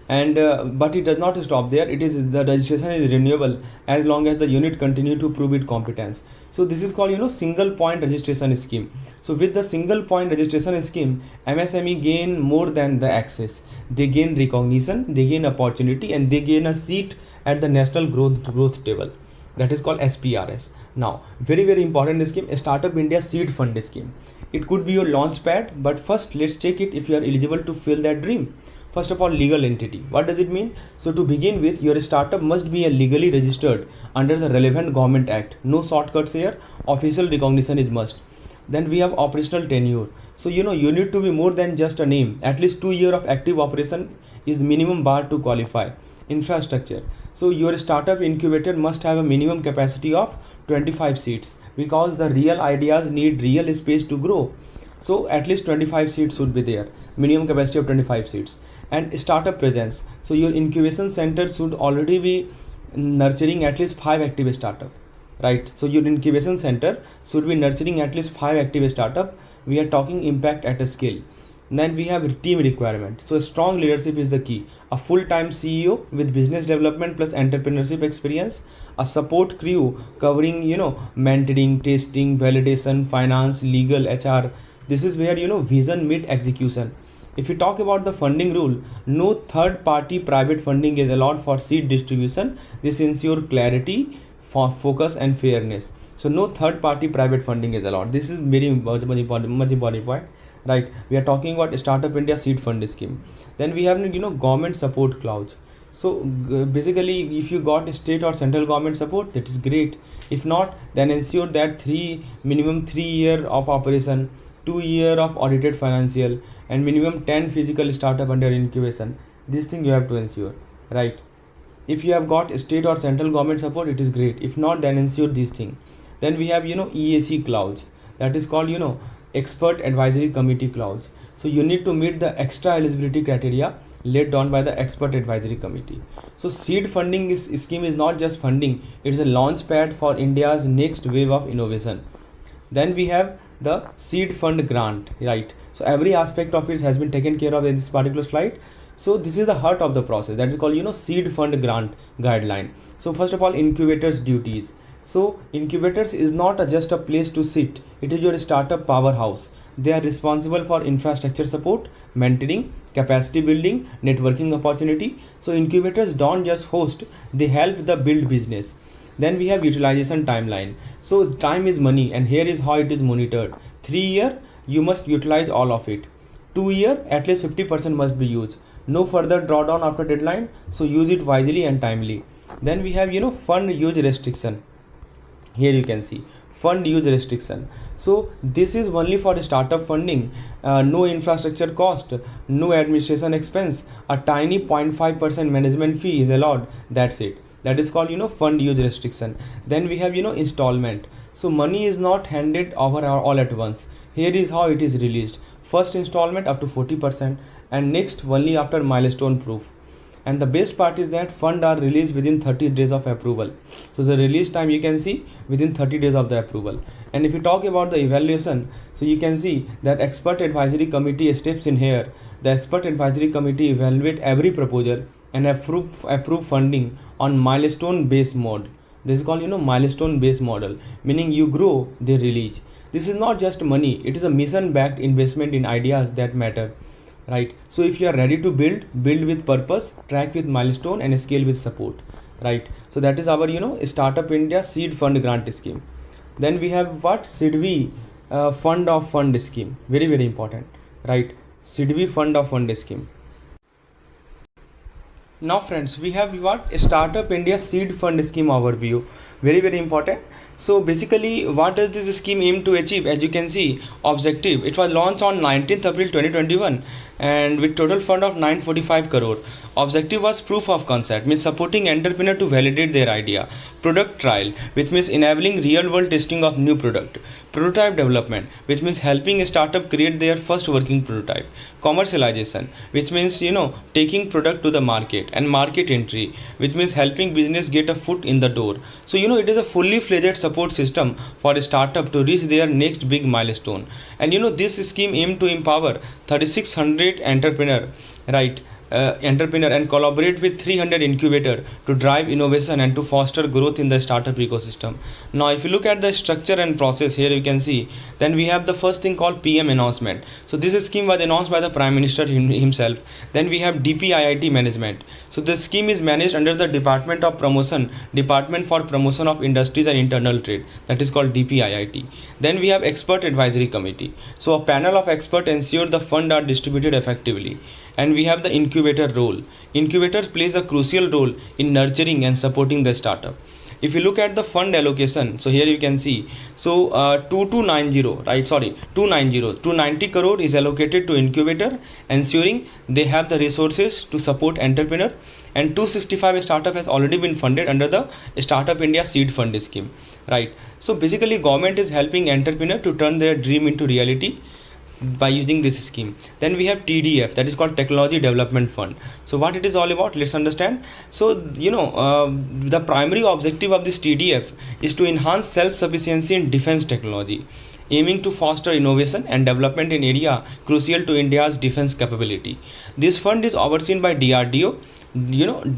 and but it does not stop there. It is the registration is renewable as long as the unit continue to prove its competence. So this is called single point registration scheme. So with the single point registration scheme, MSME gain more than the access. They gain recognition, they gain opportunity, and they gain a seat at the national growth table. That is called SPRS. Now, very important scheme, Startup India Seed Fund scheme. It could be your launch pad, but first let's check it if you are eligible to fill that dream. First of all, legal entity. What does it mean? So to begin with, your startup must be legally registered under the relevant government act. No shortcuts here. Official recognition is must. Then we have operational tenure. So you need to be more than just a name. At least 2 years of active operation is minimum bar to qualify. Infrastructure. So your startup incubator must have a minimum capacity of 25 seats, because the real ideas need real space to grow. So at least 25 seats should be there. Minimum capacity of 25 seats. And startup presence. So your incubation center should already be nurturing at least 5 active startup, right? So your incubation center should be nurturing at least 5 active startup. We are talking impact at a scale. Then we have team requirement. So strong leadership is the key. A full-time CEO with business development plus entrepreneurship experience, a support crew covering mentoring, testing, validation, finance, legal, HR. This is where vision meet execution. If you talk about the funding rule, no third party private funding is allowed for seed distribution. This ensures clarity, focus and fairness. So no third party private funding is allowed. This is very much important point, right? We are talking about Startup India Seed Fund scheme. Then we have government support clause. So basically, if you got state or central government support, that is great. If not, then ensure that minimum 3 year of operation, 2 year of audited financial, and minimum 10 physical startup under incubation. This thing you have to ensure, right? If you have got state or central government support, it is great. If not, then ensure these things. Then we have EAC clause, that is called expert advisory committee clause. So you need to meet the extra eligibility criteria laid down by the expert advisory committee. So seed funding scheme is not just funding, it is a launch pad for India's next wave of innovation. Then we have the seed fund grant, right? So every aspect of it has been taken care of in this particular slide. So this is the heart of the process, that is called seed fund grant guideline. So first of all, incubators duties. So incubators is not just a place to sit, it is your startup powerhouse. They are responsible for infrastructure support, mentoring, capacity building, networking opportunity. So incubators don't just host, they help the build business. Then we have utilization timeline. So time is money, and here is how it is monitored. 3 year, you must utilize all of it. 2 year, at least 50% must be used. No further drawdown after deadline, so use it wisely and timely. Then we have fund use restriction. Here you can see fund use restriction. So this is only for startup funding. No infrastructure cost, no administration expense, a tiny 0.5% management fee is allowed. That's it. That is called fund use restriction. Then we have installment. So money is not handed over all at once. Here is how it is released. First installment up to 40%, and next only after milestone proof. And the best part is that funds are released within 30 days of approval. So the release time you can see within 30 days of the approval. And if you talk about the evaluation, so you can see that expert advisory committee steps in here. The expert advisory committee evaluate every proposal and approve funding on milestone based model. This is called milestone based model, meaning you grow, they release. This is not just money, it is a mission backed investment in ideas that matter, right? So if you are ready to build with purpose, track with milestone, and scale with support, right? So that is our Startup India Seed Fund Grant Scheme. Then we have what? SIDV Fund of Fund Scheme. Very important, right? SIDV Fund of Fund Scheme. Now friends, we have what? Startup India Seed Fund Scheme overview. Very important. So basically, what does this scheme aim to achieve? As you can see, objective. It was launched on 19th April 2021 and with total fund of 945 crore. Objective was proof of concept, means supporting entrepreneur to validate their idea. Product trial, which means enabling real world testing of new product. Prototype development, which means helping a startup create their first working prototype. Commercialization, which means taking product to the market. And market entry, which means helping business get a foot in the door. So it is a fully fledged support system for a startup to reach their next big milestone. And this scheme aimed to empower 3600 entrepreneur and collaborate with 300 incubator to drive innovation and to foster growth in the startup ecosystem. Now if you look at the structure and process, here you can see, then we have the first thing called PM announcement. So this scheme was announced by the Prime Minister himself. Then we have DPIIT management. So the scheme is managed under the Department for Promotion of Industries and Internal Trade, that is called DPIIT. Then we have expert advisory committee. So a panel of experts ensure the fund are distributed effectively. And we have the incubator role. Incubator plays a crucial role in nurturing and supporting the startup. If you look at the fund allocation, so here you can see, so 290 crore is allocated to incubator, ensuring they have the resources to support entrepreneur, and 265 startup has already been funded under the Startup India Seed Fund scheme, right? So basically government is helping entrepreneur to turn their dream into reality by using this scheme. Then we have TDF, that is called Technology Development Fund. So what it is all about, let's understand. So the primary objective of this TDF is to enhance self-sufficiency in defense technology, aiming to foster innovation and development in area crucial to India's defense capability. This fund is overseen by DRDO,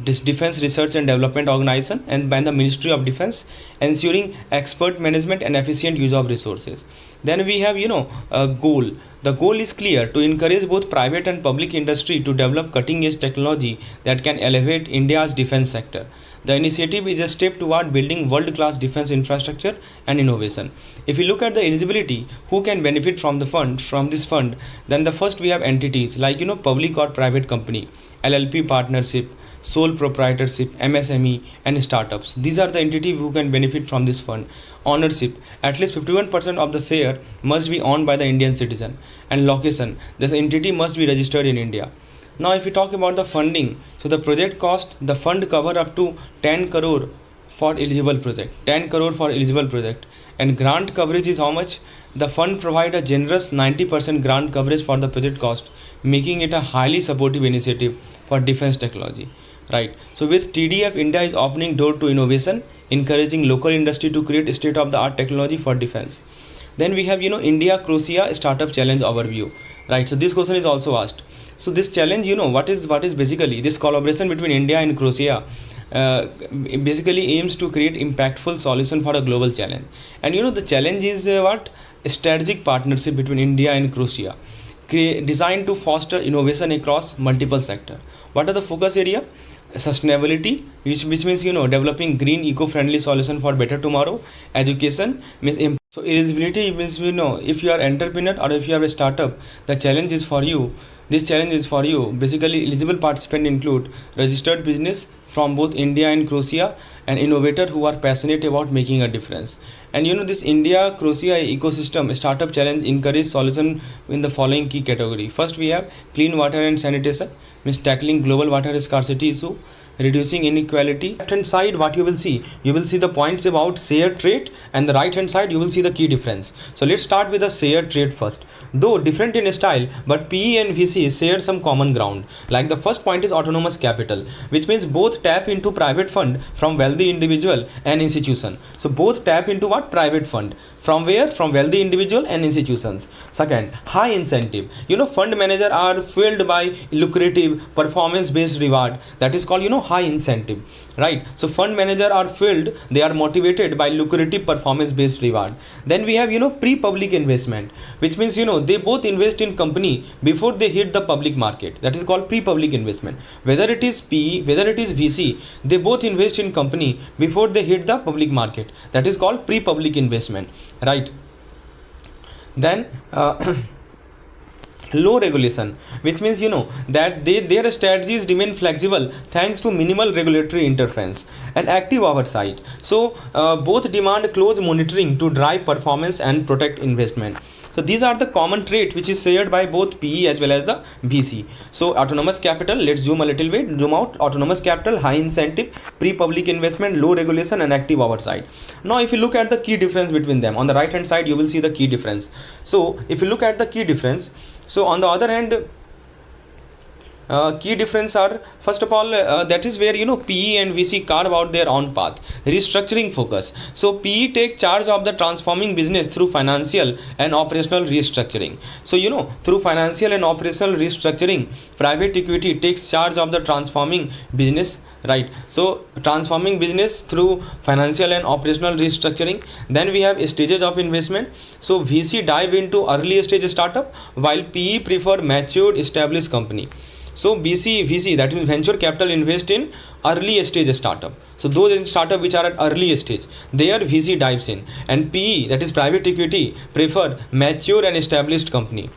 this Defense Research and Development Organization, and by the Ministry of Defense, ensuring expert management and efficient use of resources. Then we have a goal. The goal is clear: to encourage both private and public industry to develop cutting edge technology that can elevate India's defense sector. The initiative is a step toward building world class defense infrastructure and innovation. If you look at the eligibility, who can benefit from this fund, then the first we have entities like public or private company, LLP partnership, sole proprietorship, MSME, and startups. These are the entities who can benefit from this fund. Ownership: at least 51% of the share must be owned by the Indian citizen. And location: this entity must be registered in India. Now if we talk about the funding, so the project cost, the fund cover up to 10 crore for eligible project, and grant coverage is how much? The fund provide a generous 90% grant coverage for the project cost, making it a highly supportive initiative for defense technology, right? So with TDF, India is opening door to innovation, encouraging local industry to create state-of-the-art technology for defense. Then we have India Croatia Startup Challenge overview, right? So this question is also asked. So this challenge, what is basically this collaboration between India and Croatia basically aims to create impactful solution for a global challenge. And the challenge is what? A strategic partnership between India and Croatia, designed to foster innovation across multiple sectors. What are the focus area? Sustainability, which means developing green eco-friendly solution for better tomorrow. Education means so eligibility means if you are entrepreneur or if you have a startup, the challenge is for you. This challenge is for you. Basically eligible participants include registered business from both India and Croatia, and innovator who are passionate about making a difference. And this India Croatia ecosystem startup challenge encourages solution in the following key category. First we have clean water and sanitation, means tackling global water scarcity issue, reducing inequality. Left hand side, what you will see the points about shared trait, and the right hand side you will see the key difference. So let's start with the shared trait first. Though different in style, but PE and VC share some common ground. Like the first point is autonomous capital, which means both tap into private fund from wealthy individual and institution. So both tap into what? Private fund. From where? From wealthy individual and institutions. Second, high incentive. Fund manager are fueled by lucrative performance based reward, that is called high incentive, right? So fund manager are fueled, they are motivated by lucrative performance based reward. Then we have pre-public investment, which means they both invest in company before they hit the public market, that is called pre-public investment. Whether it is PE, whether it is VC, they both invest in company before they hit the public market, that is called pre-public investment, right? Then low regulation, which means that their strategies remain flexible thanks to minimal regulatory interference and active oversight. So both demand close monitoring to drive performance and protect investment. So these are the common trait which is shared by both PE as well as the VC. So autonomous capital, let's zoom out. Autonomous capital, high incentive, pre-public investment, low regulation, and active oversight. Now if you look at the key difference between them, on the right hand side you will see the key difference. So if you look at the key difference, so on the other hand, key difference are, first of all, that is where PE and VC carve out their own path. Restructuring focus. So PE take charge of the transforming business through financial and operational restructuring. So through financial and operational restructuring, private equity takes charge of the transforming business, right? So transforming business through financial and operational restructuring. Then we have stages of investment. So VC dive into early stage startup, while PE prefer matured established company. So VC, that means venture capital, invest in early stage startup. So those in startup which are at early stage, there VC dives in, and PE, that is private equity, prefer mature and established company.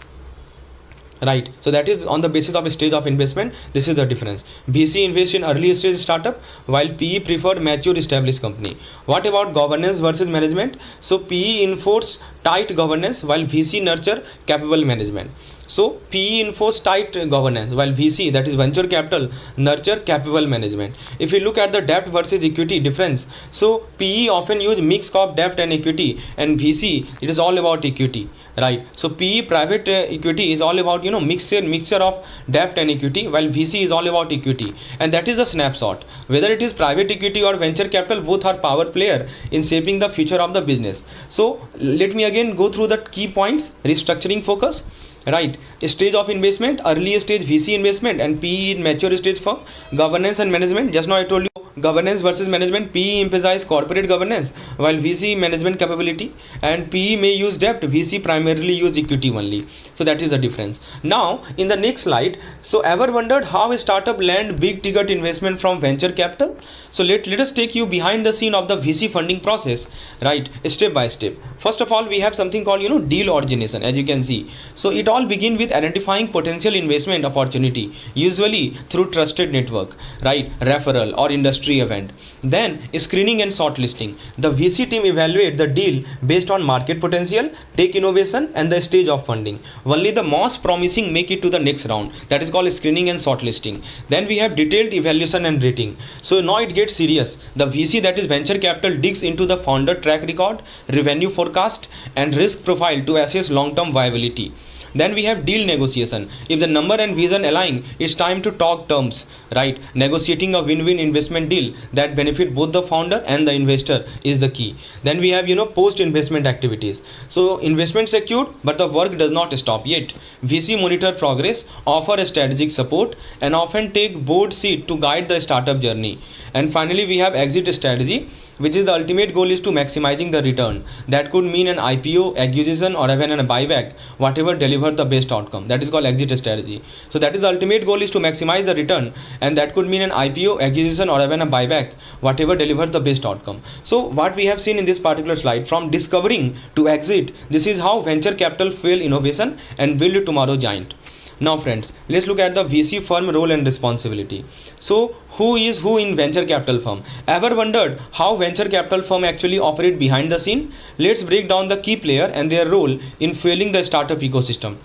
Right, so that is on the basis of a stage of investment. This is the difference. VC invest in early stage startup, while PE prefer mature established company. What about governance versus management? So PE enforce tight governance, while VC nurture capable management. So PE enforce tight governance, while VC, that is venture capital, nurture capable management. If we look at the debt versus equity difference, so PE often use mix of debt and equity, and VC, it is all about equity, right? So PE private equity is all about mixture of debt and equity, while VC is all about equity. And that is a snapshot. Whether it is private equity or venture capital, both are power player in shaping the future of the business. So let me again go through the key points. Restructuring focus, right? Stage of investment, early stage VC investment, and PE in mature stage firm. Governance and management, just now I told you, governance versus management. PE emphasize corporate governance, while VC management capability, and PE may use debt, VC primarily use equity only. So that is the difference. Now in the next slide, so ever wondered how a startup land big ticket investment from venture capital? So let us take you behind the scene of the VC funding process, right, step by step. First of all, we have something called deal origination, as you can see. So it all begin with identifying potential investment opportunity, usually through trusted network, right, referral or industry event. Then screening and shortlisting. The VC team evaluate the deal based on market potential, tech innovation, and the stage of funding. Only the most promising make it to the next round. That is called screening and shortlisting. Then we have detailed evaluation and rating. So now it gets serious. The VC, that is venture capital, digs into the founder track record, revenue forecast, and risk profile to assess long-term viability. Then we have deal negotiation. If the number and vision align, it's time to talk terms, right? Negotiating a win-win investment deal that benefit both the founder and the investor is the key. Then we have post-investment activities. So investment secured, but the work does not stop yet. VC monitor progress, offer strategic support, and often take board seat to guide the startup journey. And finally we have exit strategy, which is the ultimate goal is to maximizing the return. That could mean an IPO, acquisition, or even a buyback, whatever deliver the best outcome. That is called exit strategy. So that is the ultimate goal is to maximize the return, and that could mean an IPO, acquisition, or even a buyback, whatever deliver the best outcome. So what we have seen in this particular slide, from discovering to exit, this is how venture capital fuel innovation and build tomorrow giant. Now friends, let's look at the VC firm role and responsibility. So who is who in venture capital firm? Ever wondered how venture capital firm actually operate behind the scene? Let's break down the key player and their role in fueling the startup ecosystem.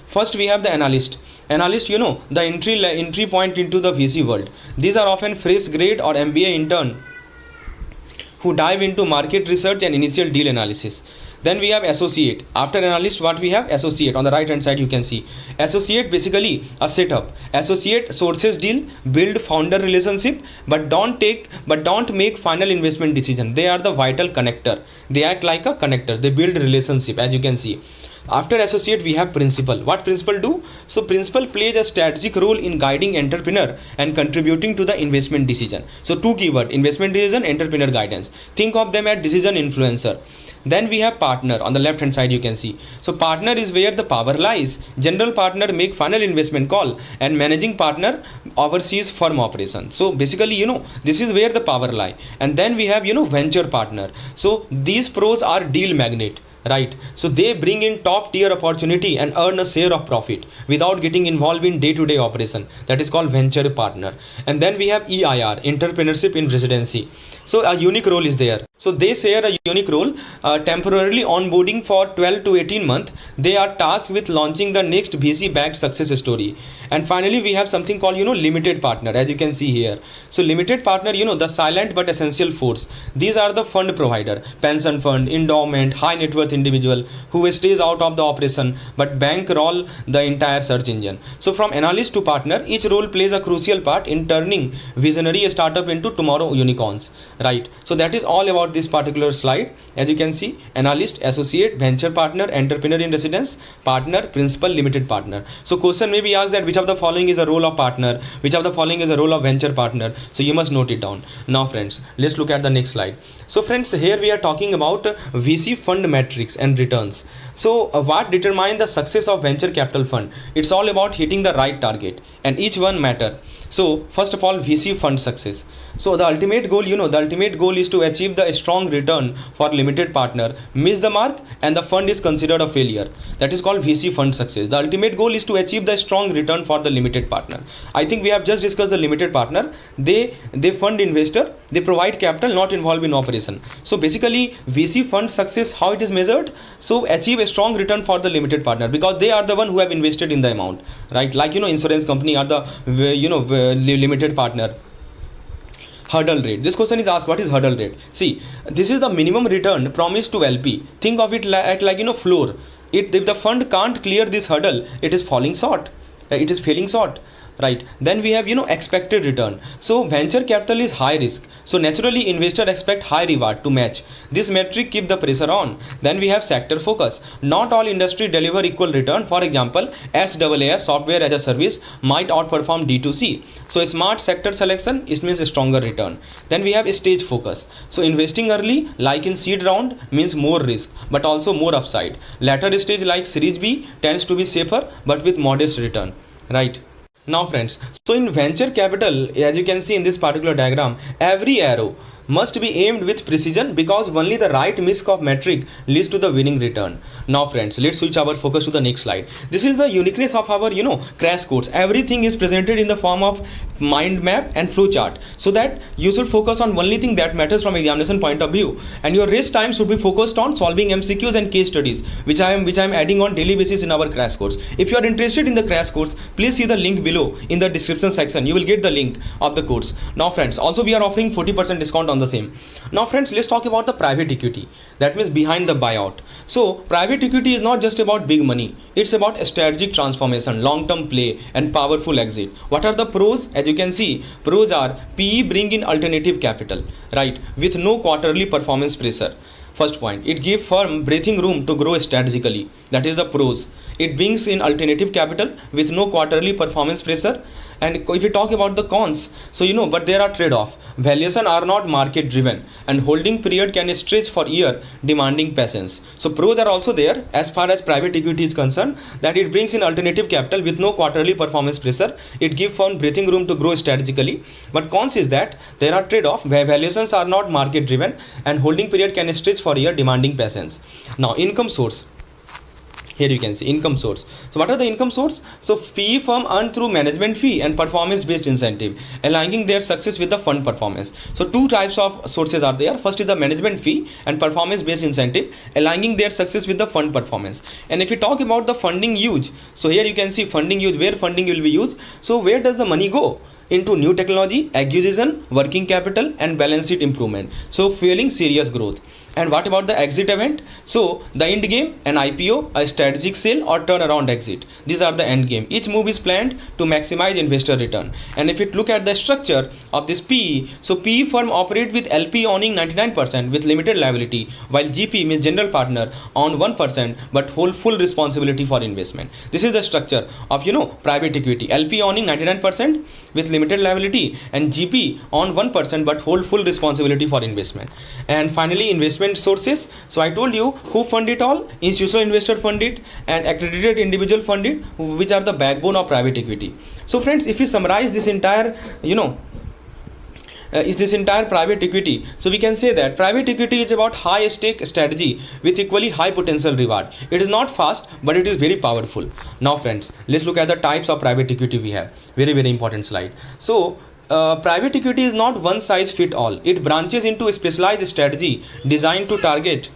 First we have the analyst. Analyst, the entry point into the VC world. These are often fresh grade or MBA intern who dive into market research and initial deal analysis. Then we have associate. After analyst, what we have? Associate. On the right hand side you can see associate, basically a setup. Associate sources deal, build founder relationship, but don't make final investment decision. They are the vital connector. They act like a connector. They build relationship, as you can see. After associate we have principal. What principal do? So principal plays a strategic role in guiding entrepreneur and contributing to the investment decision. So two keyword: investment decision, entrepreneur guidance. Think of them as decision influencer. Then we have partner. On the left hand side you can see. So partner is where the power lies. General partner make final investment call, and managing partner oversees firm operation. So basically this is where the power lie. And then we have venture partner. So these pros are deal magnet, right? So they bring in top tier opportunity and earn a share of profit without getting involved in day-to-day operation. That is called venture partner. And then we have EIR, entrepreneurship in residency. So a unique role is there. So they share a unique role, temporarily onboarding for 12 to 18 months. They are tasked with launching the next VC backed success story. And finally we have something called limited partner, as you can see here. So limited partner, the silent but essential force. These are the fund provider, pension fund, endowment, high net worth individual who stays out of the operation but bankroll the entire search engine. So from analyst to partner, each role plays a crucial part in turning visionary startup into tomorrow unicorns, right? So that is all about this particular slide. As you can see, analyst, associate, venture partner, entrepreneur in residence, partner, principal, limited partner. So question may be asked that which of the following is a role of partner, which of the following is a role of venture partner. So you must note it down. Now friends, let's look at the next slide. So friends, here we are talking about VC fund metrics and returns. So what determines the success of venture capital fund? It's all about hitting the right target, and each one matter. So first of all, VC fund success. So the ultimate goal, the ultimate goal is to achieve the strong return for limited partner, miss the mark and the fund is considered a failure. That is called VC fund success. The ultimate goal is to achieve the strong return for the limited partner. I think we have just discussed the limited partner. They fund investor, they provide capital, not involved in operation. So basically VC fund success, how it is measured? So achieve a strong return for the limited partner, because they are the one who have invested in the amount, right? Like insurance company are the limited partner. Hurdle rate. This question is asked, what is hurdle rate? See, this is the minimum return promised to LP. Think of it like floor. If the fund can't clear this hurdle, it is falling short. It is failing short. Right, then we have expected return. So venture capital is high risk, so naturally investor expect high reward to match. This metric keep the pressure on. Then we have sector focus. Not all industry deliver equal return. For example, SaaS, software as a service, might outperform D2C. So smart sector selection, it means a stronger return. Then we have stage focus. So investing early, like in seed round, means more risk but also more upside. Later stage like series B tends to be safer but with modest return, right? Now friends, so in venture capital, as you can see in this particular diagram, every arrow must be aimed with precision, because only the right mix of metric leads to the winning return. Now friends, let's switch our focus to the next slide. This is the uniqueness of our crash course. Everything is presented in the form of mind map and flow chart, so that you should focus on only thing that matters from examination point of view, and your rest time should be focused on solving MCQs and case studies, which I am adding on daily basis in our crash course. If you are interested in the crash course, please see the link below in the description section. You will get the link of the course. Now friends, also we are offering 40% discount on the same. Now friends, let's talk about the private equity, that means behind the buyout. So private equity is not just about big money, it's about strategic transformation, long-term play and powerful exit. What are the pros? As you can see, pros are PE bring in alternative capital, right, with no quarterly performance pressure. First point, it gives firm breathing room to grow strategically. That is the pros. It brings in alternative capital with no quarterly performance pressure. And if we talk about the cons, so but there are trade-off. Valuation are not market driven, and holding period can stretch for year, demanding patience. So pros are also there as far as private equity is concerned, that it brings in alternative capital with no quarterly performance pressure. It gives firm breathing room to grow strategically. But cons is that there are trade-off where valuations are not market driven and holding period can stretch for year, demanding patience. Now income source. Here you can see income source. So what are the income source? So PE firm earn through management fee and performance based incentive, aligning their success with the fund performance. So two types of sources are there. First is the management fee and performance based incentive, aligning their success with the fund performance. And if you talk about the funding use, so here you can see funding use, where funding will be used. So where does the money go? Into new technology, acquisition, working capital and balance sheet improvement, so fueling serious growth. And what about the exit event? So the end game, an IPO, a strategic sale or turnaround exit. These are the end game. Each move is planned to maximize investor return. And if you look at the structure of this PE, so PE firm operate with LP owning 99% with limited liability, while GP means general partner own 1% but hold full responsibility for investment. This is the structure of private equity. LP owning 99% with limited liability, and GP on 1% but hold full responsibility for investment. And finally, investment sources. So I told you who fund it all. Institutional investor fund it and accredited individual fund it, which are the backbone of private equity. So friends, if you summarize this entire private equity, so we can say that private equity is about high stake strategy with equally high potential reward. It is not fast, but it is very powerful. Now friends, let's look at the types of private equity we have. Very important slide. So private equity is not one size fit all. It branches into a specialized strategy designed to target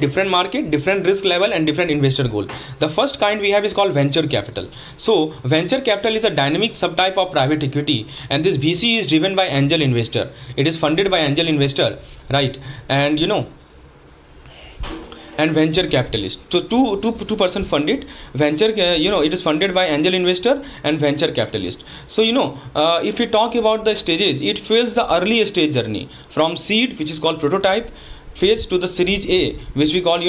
different market, different risk level, and different investor goal. The first kind we have is called venture capital. So venture capital is a dynamic subtype of private equity, and this VC is driven by angel investor. It is funded by angel investor, right? And and venture capitalist. So two person funded venture, it is funded by angel investor and venture capitalist. So if we talk about the stages, it fails the early stage journey from seed, which is called prototype phase, to the series A, which we call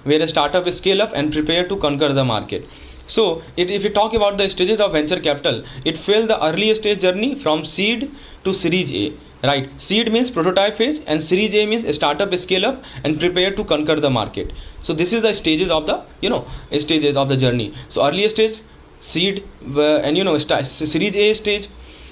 where a startup is scale up and prepare to conquer the market. So if we talk about the stages of venture capital, it fails the early stage journey from seed to series A, right? Seed means prototype phase, and series A means startup scale up and prepare to conquer the market. So this is the stages of the stages of the journey. So early stage, seed, and series A stage.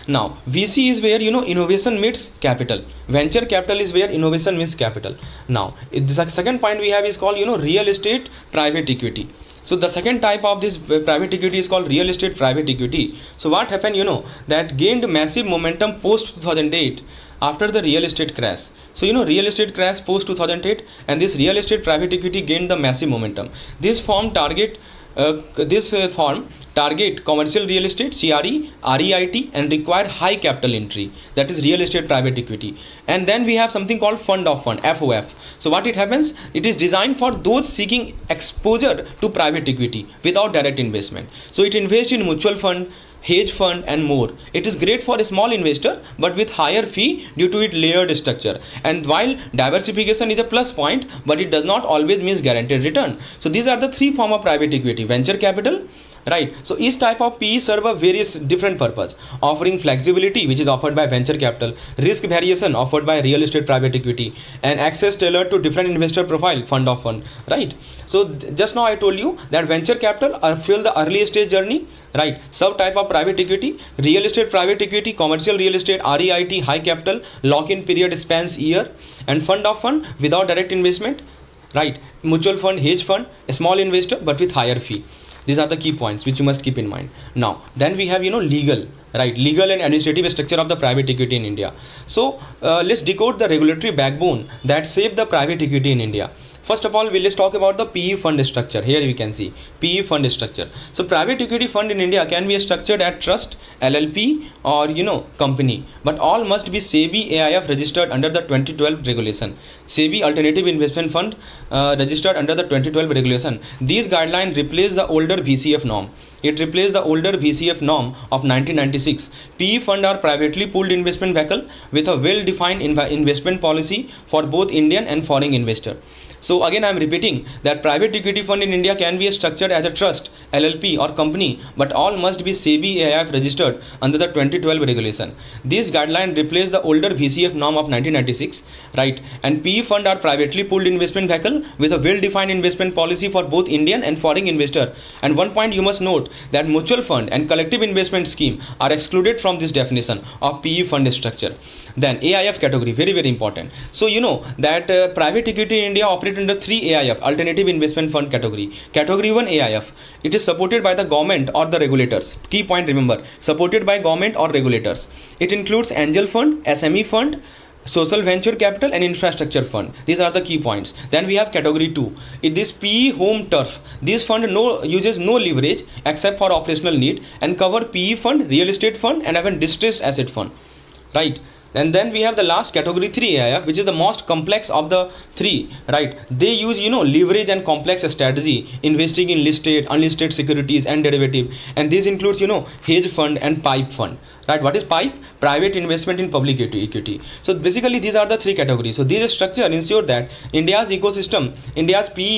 Now VC is where innovation meets capital. Venture capital is where innovation meets capital. Now the second point we have is called real estate private equity. So the second type of this private equity is called real estate private equity. So what happened, that gained massive momentum post 2008 after the real estate crash. So real estate crash post 2008, and this real estate private equity gained the massive momentum. This form target commercial real estate, CRE, REIT, and require high capital entry, that is real estate private equity. And then we have something called fund of fund, FOF. So what it happens, it is designed for those seeking exposure to private equity without direct investment. So it invests in mutual fund, hedge fund, and more. It is great for a small investor but with higher fee due to its layered structure. And while diversification is a plus point, but it does not always means guaranteed return. So these are the three forms of private equity: venture capital, right? So each type of PE serve a various different purpose: offering flexibility, which is offered by venture capital; risk variation, offered by real estate private equity; and access tailored to different investor profile, fund of fund, right? So just now I told you that venture capital fill the early stage journey, right? Sub type of private equity: real estate private equity, commercial real estate, REIT, high capital, lock-in period spans year; and fund of fund without direct investment, right? Mutual fund, hedge fund, a small investor but with higher fee. These are the key points which you must keep in mind. Now then we have legal, right? Legal and administrative structure of the private equity in India. So let's decode the regulatory backbone that shape the private equity in India. First of all, let's talk about the PE fund structure. Here we can see PE fund structure. So private equity fund in India can be structured at trust, LLP, or company, but all must be SEBI AIF registered under the 2012 regulation. SEBI Alternative Investment Fund registered under the 2012 regulation. These guidelines replace the older VCF norm. It replaced the older VCF norm of 1996. PE fund are privately pooled investment vehicle with a well-defined investment policy for both Indian and foreign investor. So again I am repeating that private equity fund in India can be structured as a trust, LLP, or company, but all must be SEBI AIF registered under the 2012 regulation. These guidelines replace the older VCF norm of 1996, right? And PE fund are privately pooled investment vehicle with a well-defined investment policy for both Indian and foreign investor. And one point you must note that mutual fund and collective investment scheme are excluded from this definition of PE fund structure. Then AIF category, very important. So that private equity in India operates under 3 AIF, alternative investment fund category. Category 1 AIF, it is supported by the government or the regulators. Key point, remember, supported by government or regulators. It includes angel fund, SME fund, social venture capital, and infrastructure fund. These are the key points. Then we have category 2. It is PE home turf. This fund uses no leverage except for operational need and cover PE fund, real estate fund, and even distressed asset fund, right? And then we have the last category 3 AIF, which is the most complex of the three, right? They use leverage and complex strategy, investing in listed, unlisted securities and derivative, and this includes hedge fund and PIPE fund, right? What is PIPE? Private investment in public equity. So basically these are the three categories. So these structure ensure that India's PE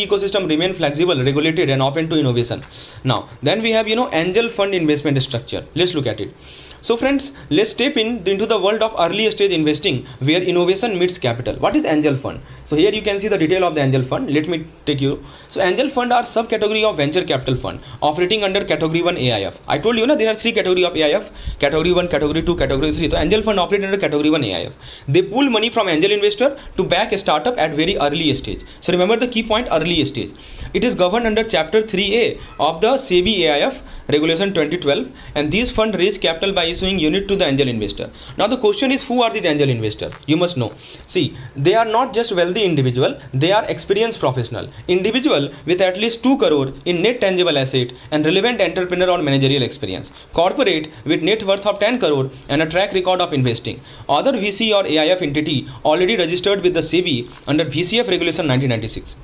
ecosystem remain flexible, regulated, and open to innovation. Now then we have angel fund investment structure. Let's look at it. So friends, let's step into the world of early stage investing where innovation meets capital. What is angel fund? So here you can see the detail of the angel fund. Let me take you. So angel fund are subcategory of venture capital fund operating under category 1 AIF. I told you there are 3 category of AIF: category 1, category 2, category 3. So angel fund operate under category 1 AIF. They pool money from angel investor to back a startup at very early stage. So remember the key point, early stage. It is governed under chapter 3A of the SEBI AIF Regulation 2012, and these funds raise capital by issuing unit to the angel investor. Now the question is, who are these angel investors? You must know. See, they are not just wealthy individual, they are experienced professional. Individual with at least 2 crore in net tangible asset and relevant entrepreneur or managerial experience. Corporate with net worth of 10 crore and a track record of investing. Other VC or AIF entity already registered with the SEBI under VCF Regulation 1996.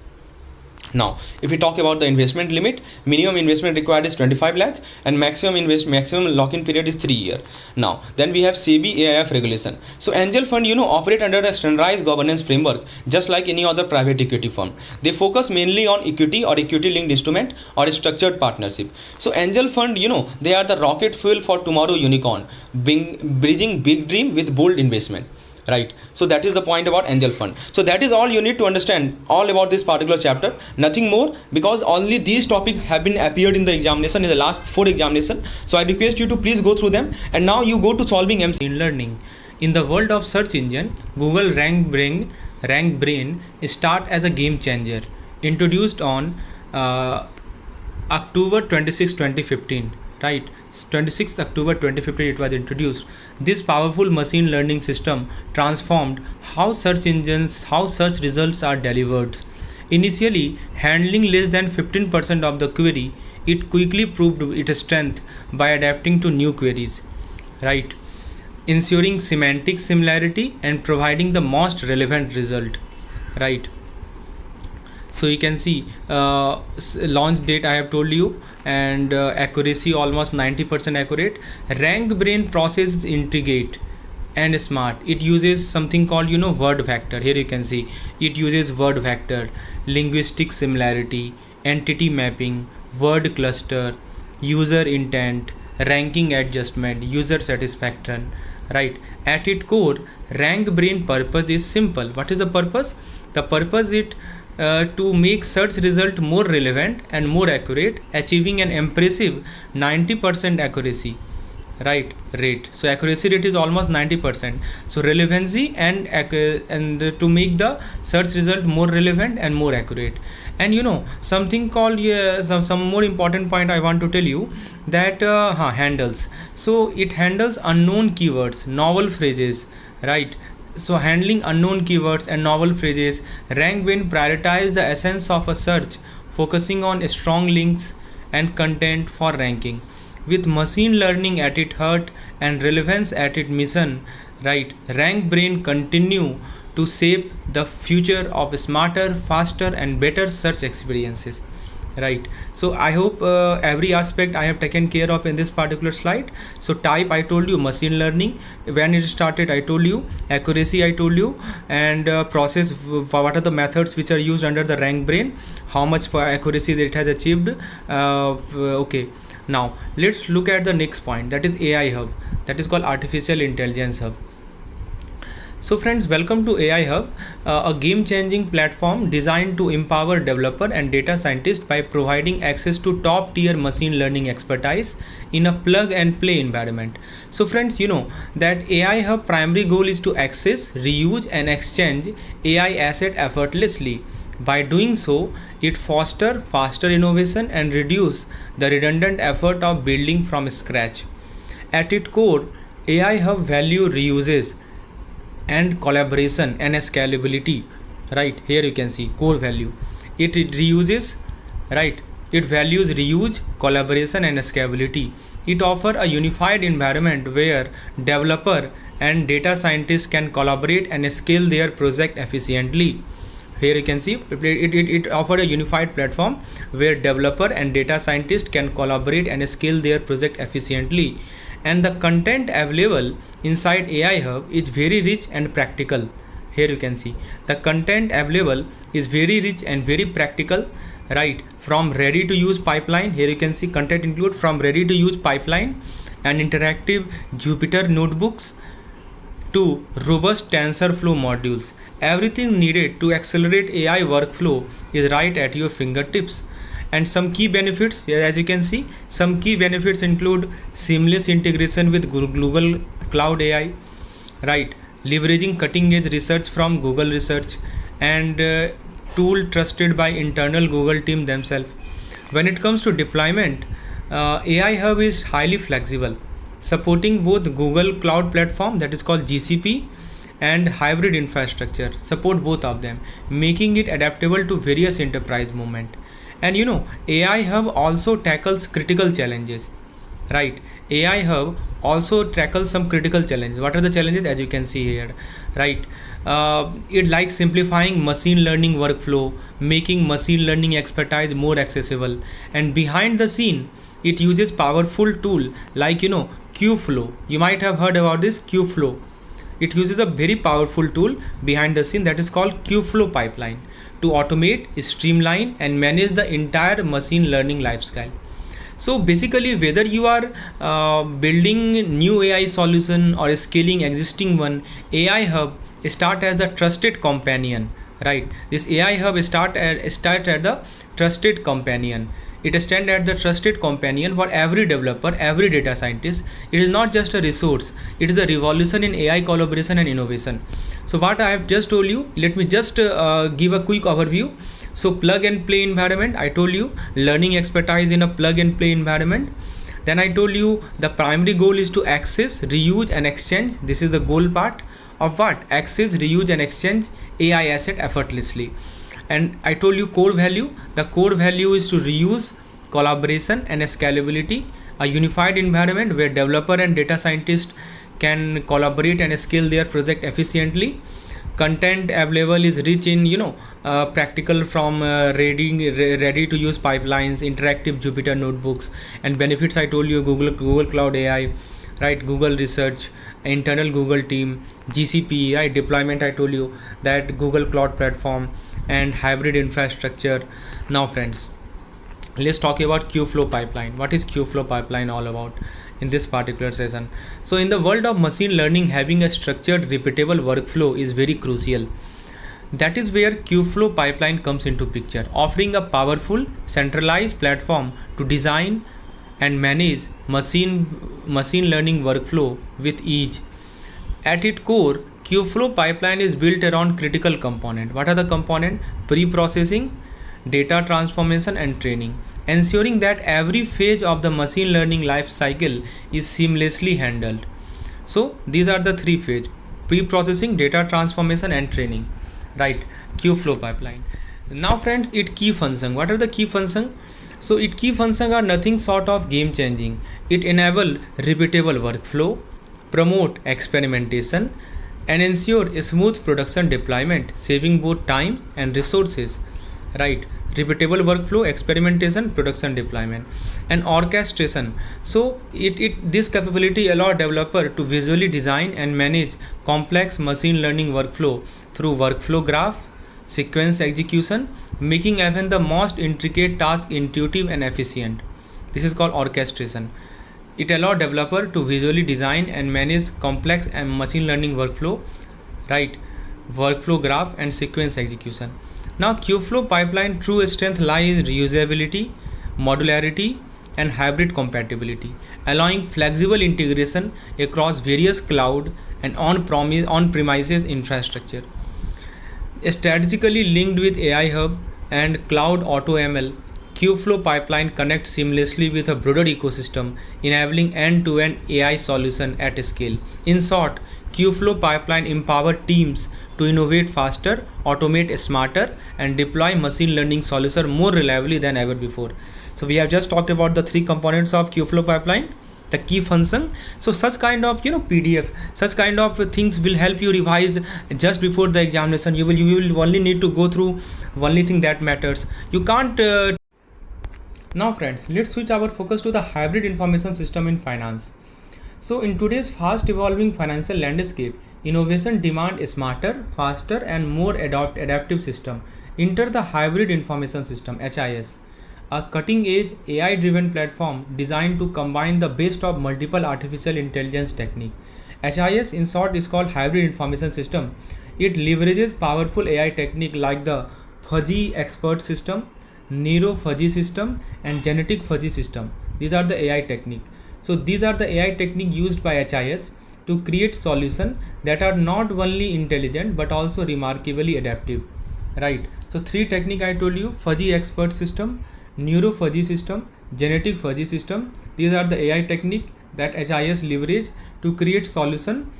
Now, if we talk about the investment limit, minimum investment required is 25 lakh and maximum lock-in period is 3 years. Now, then we have SEBI AIF regulation. So, angel fund, operate under a standardized governance framework, just like any other private equity fund. They focus mainly on equity or equity-linked instrument or structured partnership. So, angel fund, they are the rocket fuel for tomorrow unicorn, bridging big dream with bold investment. Right, so that is the point about angel fund. So that is all you need to understand all about this particular chapter, nothing more, because only these topics have been appeared in the examination, in the last 4 examination. So I request you to please go through them, and now you go to solving MC learning. In the world of search engine, Google Rank Brain start as a game changer, introduced on October 26, 2015. Right, 26th October 2015 it was introduced. This powerful machine learning system transformed how search results are delivered. Initially handling less than 15% of the query, it quickly proved its strength by adapting to new queries, right, ensuring semantic similarity and providing the most relevant result, right. So you can see launch date I have told you, and accuracy almost 90% accurate. Rank Brain process is integrate and smart. It uses something called word factor. Here you can see it uses word factor, linguistic similarity, entity mapping, word cluster, user intent, ranking adjustment, user satisfaction, right. At its core, Rank Brain purpose is simple. What is the purpose? The purpose is to make search result more relevant and more accurate, achieving an impressive 90% accuracy, right, rate. So accuracy rate is almost 90%. So relevancy and to make the search result more relevant and more accurate. And something called some more important point I want to tell you, that handles. So it handles unknown keywords, novel phrases, right. So handling unknown keywords and novel phrases, Rank Brain prioritize the essence of a search, focusing on strong links and content for ranking. With machine learning at its heart and relevance at its mission, right, Rank Brain continue to shape the future of smarter, faster and better search experiences. Right, so I hope every aspect I have taken care of in this particular slide. So type I told you, machine learning, when it started I told you, accuracy I told you, and process, what are the methods which are used under the Rank Brain, how much for accuracy that it has achieved. Okay, now let's look at the next point, that is AI Hub, that is called Artificial Intelligence Hub. So friends, welcome to AI Hub, a game-changing platform designed to empower developer and data scientists by providing access to top-tier machine learning expertise in a plug-and-play environment. So friends, that AI Hub primary goal is to access, reuse and exchange AI asset effortlessly. By doing so, it fosters faster innovation and reduce the redundant effort of building from scratch. At its core, AI Hub value reuses and collaboration and scalability, right. Here you can see core value, it reuses, right, it values reuse, collaboration and scalability. It offers a unified environment where developer and data scientists can collaborate and scale their project efficiently. Here you can see it offers a unified platform where developer and data scientists can collaborate and scale their project efficiently. And the content available inside AI Hub is very rich and practical. Here you can see the content available is very rich and very practical, right. From ready to use pipeline, here you can see content include from ready to use pipeline and interactive Jupyter notebooks to robust TensorFlow modules. Everything needed to accelerate AI workflow is right at your fingertips. And some key benefits here, as you can see, some key benefits include seamless integration with Google Cloud AI, right, leveraging cutting edge research from Google Research, and tool trusted by internal Google team themselves. When it comes to deployment, AI Hub is highly flexible, supporting both Google Cloud Platform, that is called GCP, and hybrid infrastructure. Support both of them, making it adaptable to various enterprise movement. And AI Hub also tackles critical challenges, right? AI Hub also tackles some critical challenges. What are the challenges? As you can see here, right? It likes simplifying machine learning workflow, making machine learning expertise more accessible, and behind the scene it uses powerful tool like Qflow. You might have heard about this Qflow. It uses a very powerful tool behind the scene that is called Qflow pipeline to automate, streamline, and manage the entire machine learning lifecycle. So basically, whether you are building new AI solution or scaling existing one, AI Hub start as the trusted companion, right? This AI Hub start at the trusted companion. It stands as the trusted companion for every developer, every data scientist. It is not just a resource; it is a revolution in AI collaboration and innovation. So what I have just told you, let me just give a quick overview. So plug and play environment, I told you, learning expertise in a plug and play environment. Then I told you the primary goal is to access, reuse and exchange. This is the goal part of what? Access, reuse and exchange AI asset effortlessly. And I told you core value. The core value is to reuse, collaboration and scalability. A unified environment where developer and data scientist can collaborate and scale their project efficiently. Content available is rich in practical from ready to use pipelines, interactive Jupyter notebooks, and benefits I told you: Google Cloud AI, right? Google Research, internal Google team, GCP, right? Deployment I told you that Google Cloud Platform, and hybrid infrastructure. Now friends, let's talk about Qflow pipeline. What is Qflow pipeline all about in this particular session? So in the world of machine learning, having a structured repeatable workflow is very crucial. That is where Qflow pipeline comes into picture, offering a powerful centralized platform to design and manage machine learning workflow with ease. At its core, Qflow pipeline is built around critical component. What are the component? Pre-processing, data transformation and training, ensuring that every phase of the machine learning life cycle is seamlessly handled. So these are the three phases: pre-processing, data transformation and training, right? Qflow pipeline. Now friends, its key function. What are the key function? So its key function are nothing short of game changing. It enable repeatable workflow, promote experimentation, and ensure a smooth production deployment, saving both time and resources, right? Repeatable workflow, experimentation, production deployment, and orchestration. So this capability allow developer to visually design and manage complex machine learning workflow through workflow graph, sequence execution, making even the most intricate task intuitive and efficient. This is called orchestration. It allows developer to visually design and manage complex and machine learning workflow, right? Workflow graph and sequence execution. Now Qflow pipeline true strength lies in reusability, modularity and hybrid compatibility, allowing flexible integration across various cloud and on-premises infrastructure. Strategically linked with AI Hub and Cloud AutoML, Qflow pipeline connects seamlessly with a broader ecosystem, enabling end-to-end AI solution at scale. In short, Qflow pipeline empower teams to innovate faster, automate smarter, and deploy machine learning solutions more reliably than ever before. So we have just talked about the three components of Qflow pipeline, the key function. So such kind of PDF, such kind of things will help you revise just before the examination. You will only need to go through only thing that matters. You can't. Now friends, let's switch our focus to the hybrid information system in finance. So in today's fast evolving financial landscape, innovation demand a smarter, faster and more adaptive system. Enter the hybrid information system, HIS, a cutting edge AI driven platform designed to combine the best of multiple artificial intelligence technique. HIS in short is called hybrid information system. It leverages powerful AI technique like the fuzzy expert system, Neuro fuzzy system and genetic fuzzy system. These are the AI technique. So these are the AI technique used by HIS to create solutions that are not only intelligent but also remarkably adaptive, right? So three technique I told you: fuzzy expert system, neuro fuzzy system, genetic fuzzy system. These are the AI technique that HIS leverage to create solution,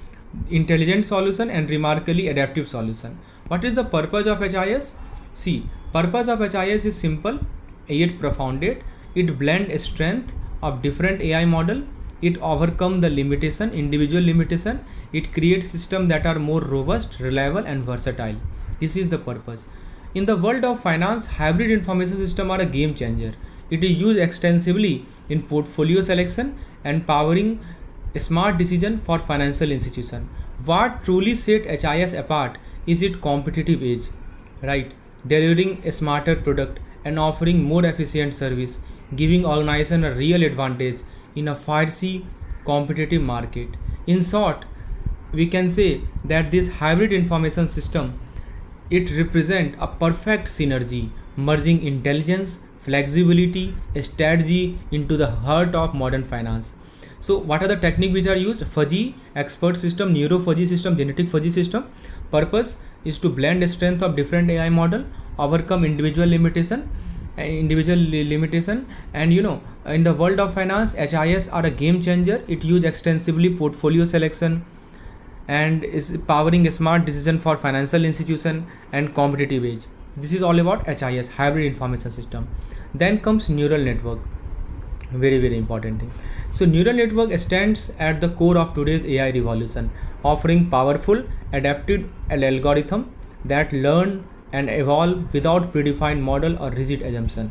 intelligent solution and remarkably adaptive solution. What is the purpose of HIS? See, purpose of HIS is simple yet profounded. It blends strength of different AI model. It overcome the limitation, individual limitation. It creates systems that are more robust, reliable and versatile. This is the purpose. In the world of finance, hybrid information systems are a game changer. It is used extensively in portfolio selection and powering smart decision for financial institution. What truly set HIS apart is its competitive edge, right? Delivering a smarter product and offering more efficient service, giving organization a real advantage in a fiercely competitive market. In short, we can say that this hybrid information system, it represents a perfect synergy, merging intelligence, flexibility, strategy into the heart of modern finance. So what are the techniques which are used? Fuzzy, expert system, neuro fuzzy system, genetic fuzzy system. Purpose is to blend the strength of different AI model, overcome individual limitation, and in the world of finance, HIS are a game changer. It use extensively portfolio selection and is powering a smart decision for financial institution and competitive edge. This is all about HIS, hybrid information system. Then comes neural network, very important thing. So neural network stands at the core of today's AI revolution, offering powerful adaptive algorithm that learn and evolve without predefined model or rigid assumption.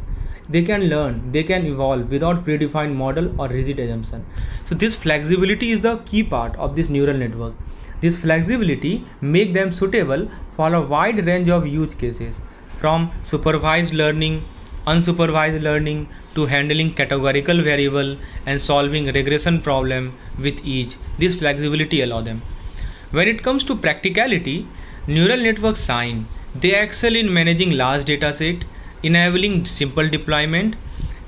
They can learn, they can evolve without predefined model or rigid assumption. So this flexibility is the key part of this neural network. This flexibility make them suitable for a wide range of use cases, from supervised learning, unsupervised learning to handling categorical variable and solving regression problem with ease. This flexibility allow them. When it comes to practicality, neural networks shine. They excel in managing large data set, enabling simple deployment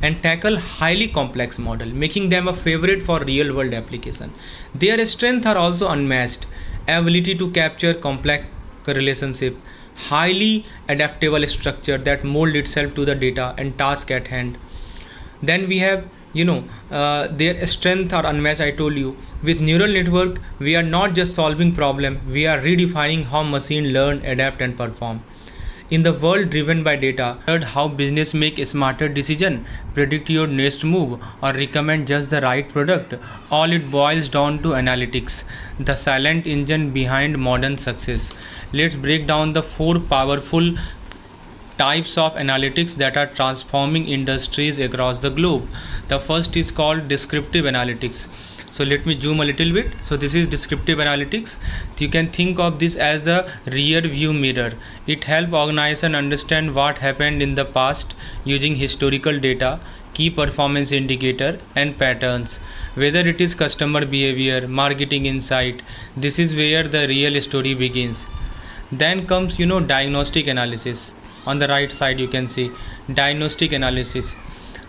and tackle highly complex model, making them a favorite for real world application. Their strengths are also unmatched. Ability to capture complex relationship, highly adaptable structure that mold itself to the data and task at hand. Then we have their strength are unmatched. I told you, with neural network we are not just solving problem, we are redefining how machine learn, adapt and perform. In the world driven by data, heard how business make a smarter decision, predict your next move or recommend just the right product. All it boils down to analytics, the silent engine behind modern success. Let's break down the 4 powerful types of analytics that are transforming industries across the globe. The first is called descriptive analytics. So let me zoom a little bit. So this is descriptive analytics. You can think of this as a rear view mirror. It helps organization understand what happened in the past using historical data, key performance indicator and patterns. Whether it is customer behavior, marketing insight, this is where the real story begins. Then comes diagnostic analysis. On the right side you can see diagnostic analysis.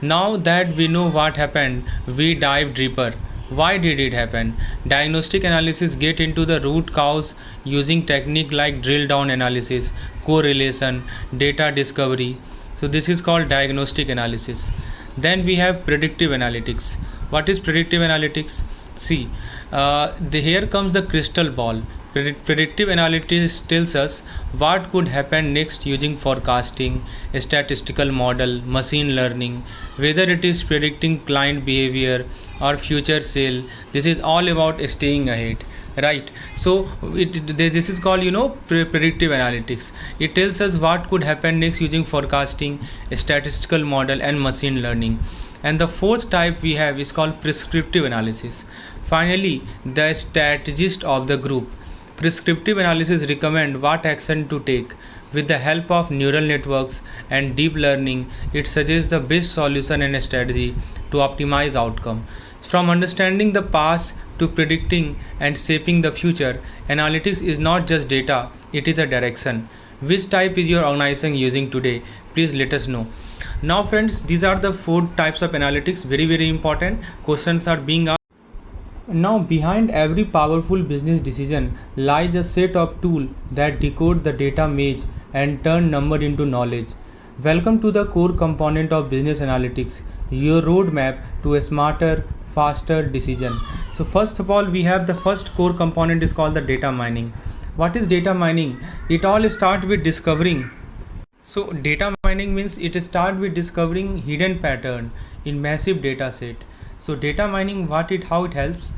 Now that we know what happened, we dive deeper. Why did it happen? Diagnostic analysis get into the root cause using technique like drill down analysis, correlation, data discovery. So this is called diagnostic analysis. Then we have predictive analytics. What is predictive analytics? See, here comes the crystal ball. Predictive analytics tells us what could happen next using forecasting, a statistical model, machine learning. Whether it is predicting client behavior or future sale, this is all about staying ahead, right? So this is called predictive analytics. It tells us what could happen next using forecasting, a statistical model and machine learning. And the fourth type we have is called prescriptive analysis. Finally, the strategist of the group. Prescriptive analysis recommend what action to take. With the help of neural networks and deep learning, it suggests the best solution and strategy to optimize outcome. From understanding the past to predicting and shaping the future, analytics is not just data, it is a direction. Which type is your organization using today? Please let us know. Now friends, these are the 4 types of analytics, very important. Questions are being asked. Now behind every powerful business decision lies a set of tools that decode the data maze and turn number into knowledge. Welcome to the core component of business analytics, your roadmap to a smarter, faster decision. So first of all, we have the first core component is called the data mining. What is data mining? It all starts with discovering. So data mining means it start with discovering hidden pattern in massive data set. So data mining, how it helps?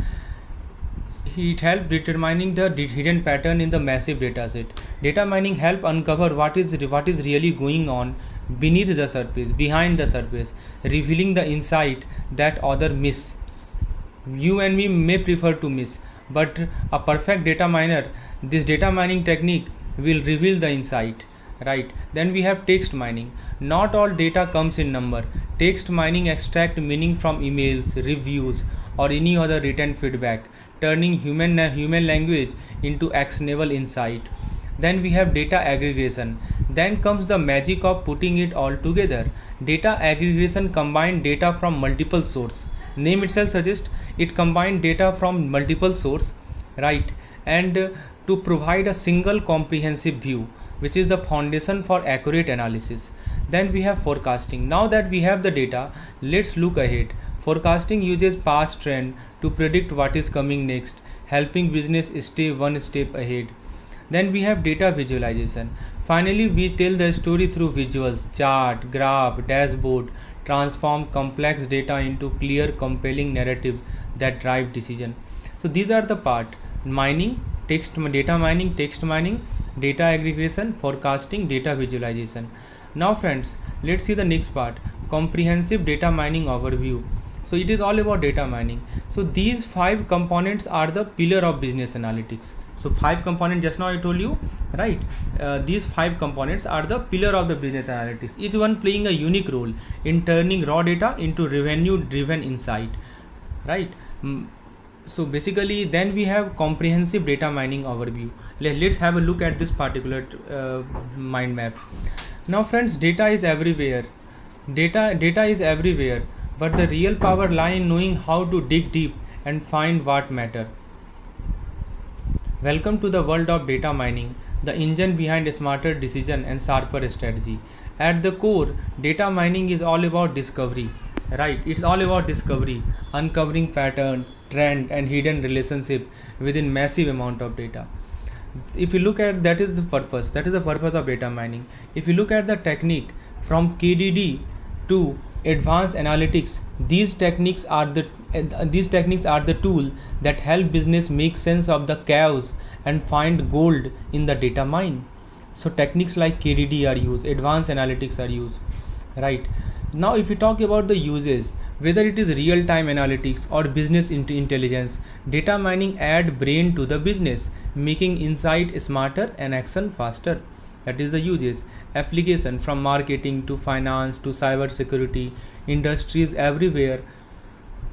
It helps determining the hidden pattern in the massive data set. Data mining help uncover what is really going on beneath the surface, behind the surface, revealing the insight that other miss. You and me may prefer to miss, but a perfect data miner, this data mining technique will reveal the insight, right? Then we have text mining. Not all data comes in number. Text mining extract meaning from emails, reviews, or any other written feedback, turning human language into actionable insight. Then we have data aggregation. Then comes the magic of putting it all together. Data aggregation combines data from multiple sources. Name itself suggests it combines data from multiple sources, right? And to provide a single comprehensive view, which is the foundation for accurate analysis. Then we have forecasting. Now that we have the data, let's look ahead. Forecasting uses past trend to predict what is coming next, helping business stay one step ahead. Then we have data visualization. Finally, we tell the story through visuals, chart, graph, dashboard, transform complex data into clear, compelling narrative that drive decision. So these are the part: mining, data mining, text mining, data aggregation, forecasting, data visualization. Now friends, let's see the next part: comprehensive data mining overview. So it is all about data mining. So these 5 components are the pillar of business analytics. So 5 components, just now I told you, right? These 5 components are the pillar of the business analytics, each one playing a unique role in turning raw data into revenue driven insight, right? So basically, then we have comprehensive data mining overview. Let's have a look at this particular mind map. Now friends, data is everywhere. Data is everywhere, but the real power lies in knowing how to dig deep and find what matter. Welcome to the world of data mining, the engine behind a smarter decision and sharper strategy. At the core, data mining is all about discovery, right? It's all about discovery, uncovering pattern, trend, and hidden relationship within massive amount of data. If you look at that is the purpose of data mining. If you look at the technique from KDD to advanced analytics, these techniques are the tool that help business make sense of the chaos and find gold in the data mine. So techniques like KDD are used, advanced analytics are used, right? Now if we talk about the uses, whether it is real-time analytics or business intelligence, data mining add brain to the business, making insight smarter and action faster. That is the uses. Application from marketing to finance to cyber security, industries everywhere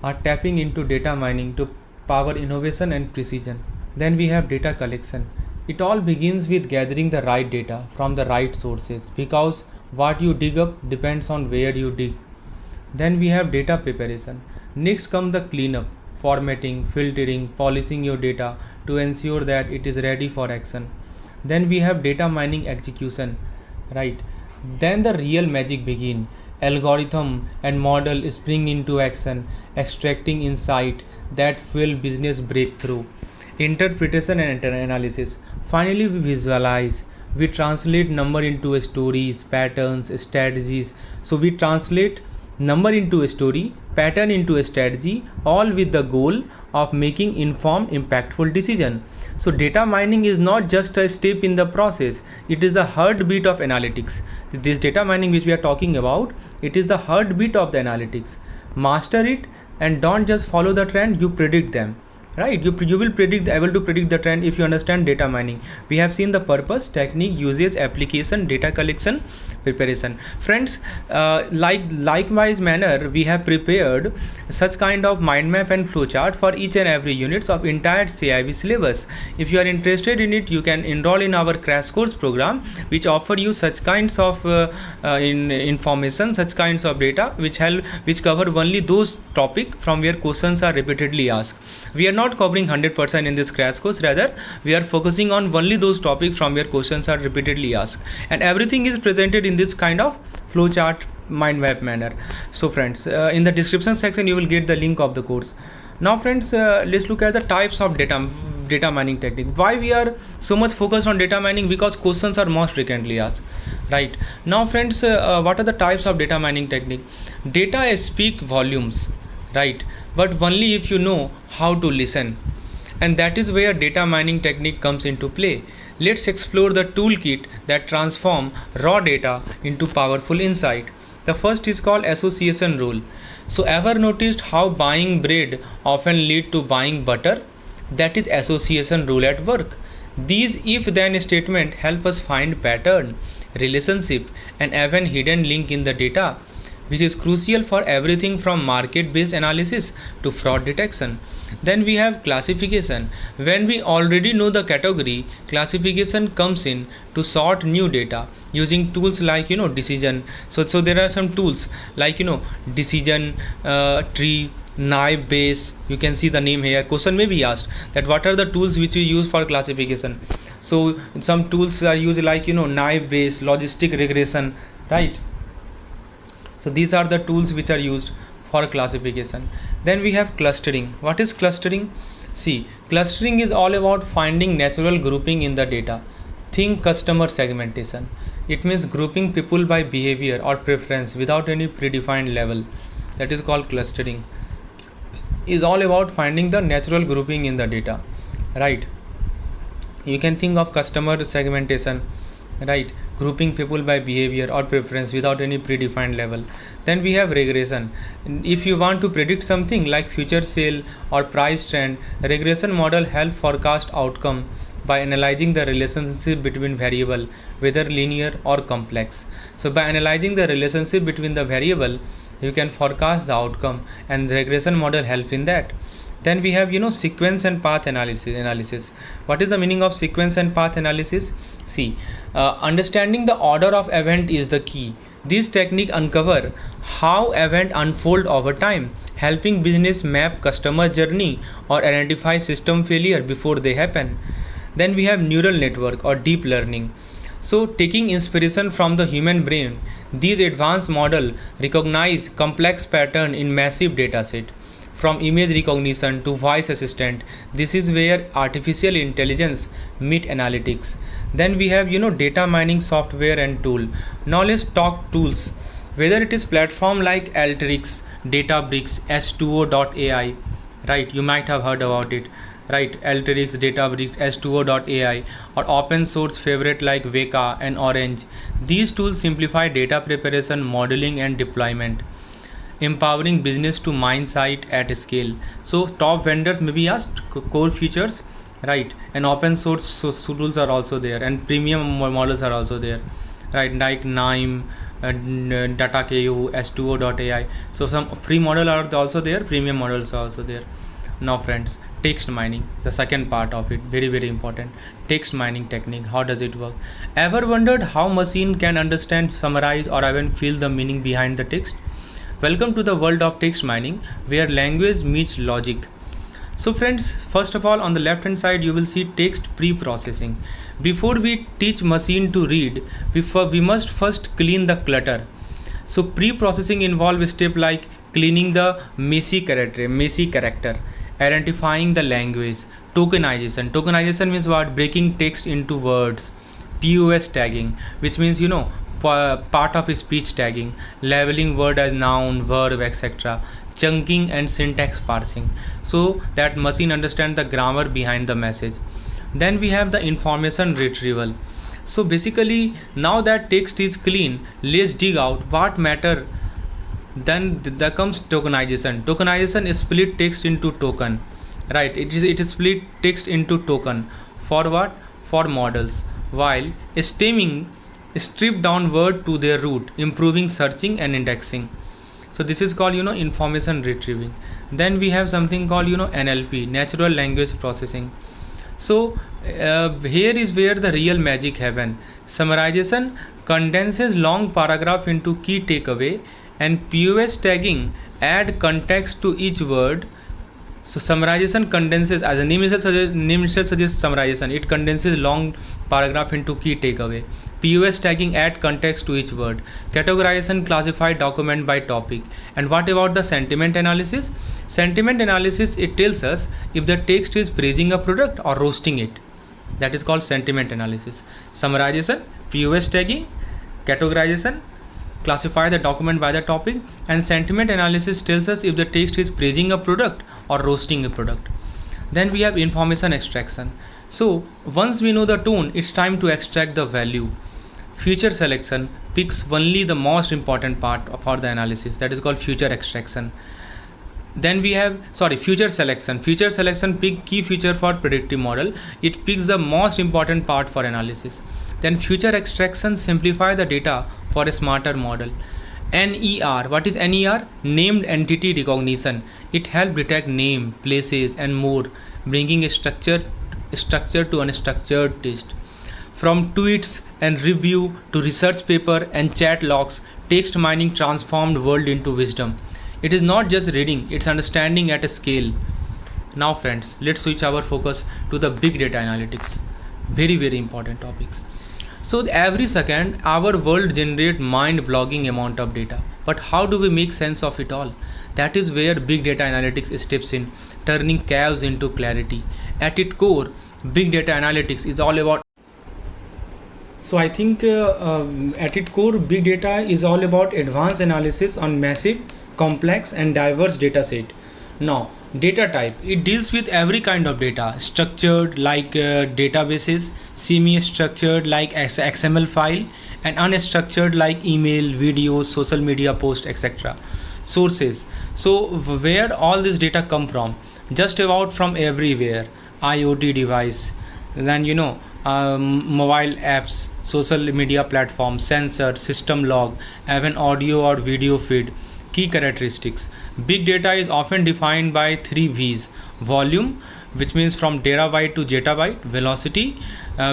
are tapping into data mining to power innovation and precision. Then we have data collection. It all begins with gathering the right data from the right sources, because what you dig up depends on where you dig. Then we have data preparation. Next comes the cleanup, formatting, filtering, polishing your data to ensure that it is ready for action. Then we have data mining execution, right? Then the real magic begin. Algorithm and model spring into action, extracting insight that fuel business breakthrough. Interpretation and analysis. Finally, we visualize. We translate number into stories, patterns, strategies. So we translate number into a story, pattern into a strategy, all with the goal of making informed, impactful decision. So data mining is not just a step in the process, it is the heartbeat of analytics. This data mining which we are talking about, it is the heartbeat of the analytics. Master it and don't just follow the trend, you predict them. Right, you will able to predict the trend if you understand data mining. We have seen the purpose, technique, usage, application, data collection, preparation. Friends, likewise manner, we have prepared such kind of mind map and flowchart for each and every units of entire CAIIB syllabus. If you are interested in it, you can enroll in our crash course program, which offer you such kinds of information, such kinds of data which cover only those topic from where questions are repeatedly asked. We are not not covering 100% in this crash course. Rather, we are focusing on only those topics from where questions are repeatedly asked, and everything is presented in this kind of flowchart mind map manner. So friends, in the description section you will get the link of the course. Now friends, let's look at the types of data mining technique. Why we are so much focused on data mining? Because questions are most frequently asked. Right now friends, what are the types of data mining technique? Data speak volumes, right, but only if you know how to listen, and that is where data mining technique comes into play. Let's explore the toolkit that transform raw data into powerful insight. The first is called association rule. So ever noticed how buying bread often lead to buying butter? That is association rule at work. These if then statement help us find pattern, relationship, and even hidden link in the data, which is crucial for everything from market based analysis to fraud detection. Then we have classification. When we already know the category, classification comes in to sort new data using tools like decision. So there are some tools like decision tree, CAIIB base. You can see the name here. Question may be asked that what are the tools which we use for classification. So some tools are used like CAIIB base, logistic regression, right? So these are the tools which are used for classification. Then we have clustering. What is clustering? See, clustering is all about finding natural grouping in the data. Think customer segmentation. It means grouping people by behavior or preference without any predefined level. That is called clustering. Is all about finding the natural grouping in the data, right? You can think of customer segmentation, right, grouping people by behavior or preference without any predefined level. Then we have regression. If you want to predict something like future sale or price trend, regression model help forecast outcome by analyzing the relationship between variable, whether linear or complex. So by analyzing the relationship between the variable, you can forecast the outcome, and the regression model helps in that. Then we have sequence and path analysis. What is the meaning of sequence and path analysis? See, understanding the order of event is the key. This technique uncover how event unfold over time, helping business map customer journey or identify system failure before they happen. Then we have neural network or deep learning. So taking inspiration from the human brain, these advanced models recognize complex pattern in massive dataset. From image recognition to voice assistant, this is where artificial intelligence meet analytics. Then we have data mining software and tool. Now let's talk tools. Whether it is platform like Alteryx, Databricks, S2O.ai, right? You might have heard about it, right? Alteryx, Databricks, S2O.ai, or open source favorite like Weka and Orange. These tools simplify data preparation, modeling, and deployment, empowering business to mine site at scale. So top vendors may be asked core features, right? And open source tools are also there, and premium models are also there, right? Like NIME, DataKU, S2O.ai. So some free model are also there, premium models are also there. Now friends, text mining, the second part of it, very very important. Text mining technique, how does it work? Ever wondered how machine can understand, summarize, or even feel the meaning behind the text? Welcome to the world of text mining, where language meets logic. So friends, first of all, on the left hand side you will see text pre-processing. Before we teach machine to read, we must first clean the clutter. So pre-processing involves step like cleaning the messy character, identifying the language, tokenization. Tokenization means what? Breaking text into words. POS tagging, which means part of speech tagging, labeling word as noun, verb, etc. Chunking and syntax parsing, so that machine understand the grammar behind the message. Then we have the information retrieval. So basically, now that text is clean, let's dig out what matter. Then there comes tokenization. Tokenization is split text into token, right? It is split text into token for what? For models, while stemming strip down word to their root, improving searching and indexing. So this is called information retrieving. Then we have something called NLP, natural language processing. So here is where the real magic happen. Summarization condenses long paragraph into key takeaway, and POS tagging add context to each word So summarization condenses, as a name itself suggests summarization. It condenses long paragraph into key takeaway. POS tagging add context to each word. Categorization classify document by topic. And what about the sentiment analysis? Sentiment analysis, it tells us if the text is praising a product or roasting it. That is called sentiment analysis. Summarization, POS tagging, categorization, classify the document by the topic, and sentiment analysis tells us if the text is praising a product or roasting a product. Then we have information extraction. So once we know the tone, it's time to extract the value. Feature selection picks only the most important part for the analysis, that is called feature extraction. Then we have feature selection. Feature selection pick key feature for predictive model. It picks the most important part for analysis. Then feature extraction simplify the data for a smarter model. NER, what is NER? Named entity recognition. It helps detect name, places and more, bringing a structure to unstructured text. From tweets and review to research paper and chat logs, text mining transformed world into wisdom. It is not just reading, it's understanding at a scale. Now friends, let's switch our focus to the big data analytics. Very, very important topics. So every second our world generate mind-blogging amount of data. But how do we make sense of it all? That is where big data analytics steps in, turning chaos into clarity. At its core, big data analytics is all about. So I think at its core, big data is all about advanced analysis on massive, complex and diverse data set. Now, data type, it deals with every kind of data, structured like databases, semi-structured like XML file, and unstructured like email, videos, social media post, etc. Sources, so where all this data come from? Just about from everywhere. IoT device, then mobile apps, social media platforms, sensor, system log, even audio or video feed. Key characteristics. Big data is often defined by 3 V's. Volume, which means from terabyte to zettabyte. Velocity,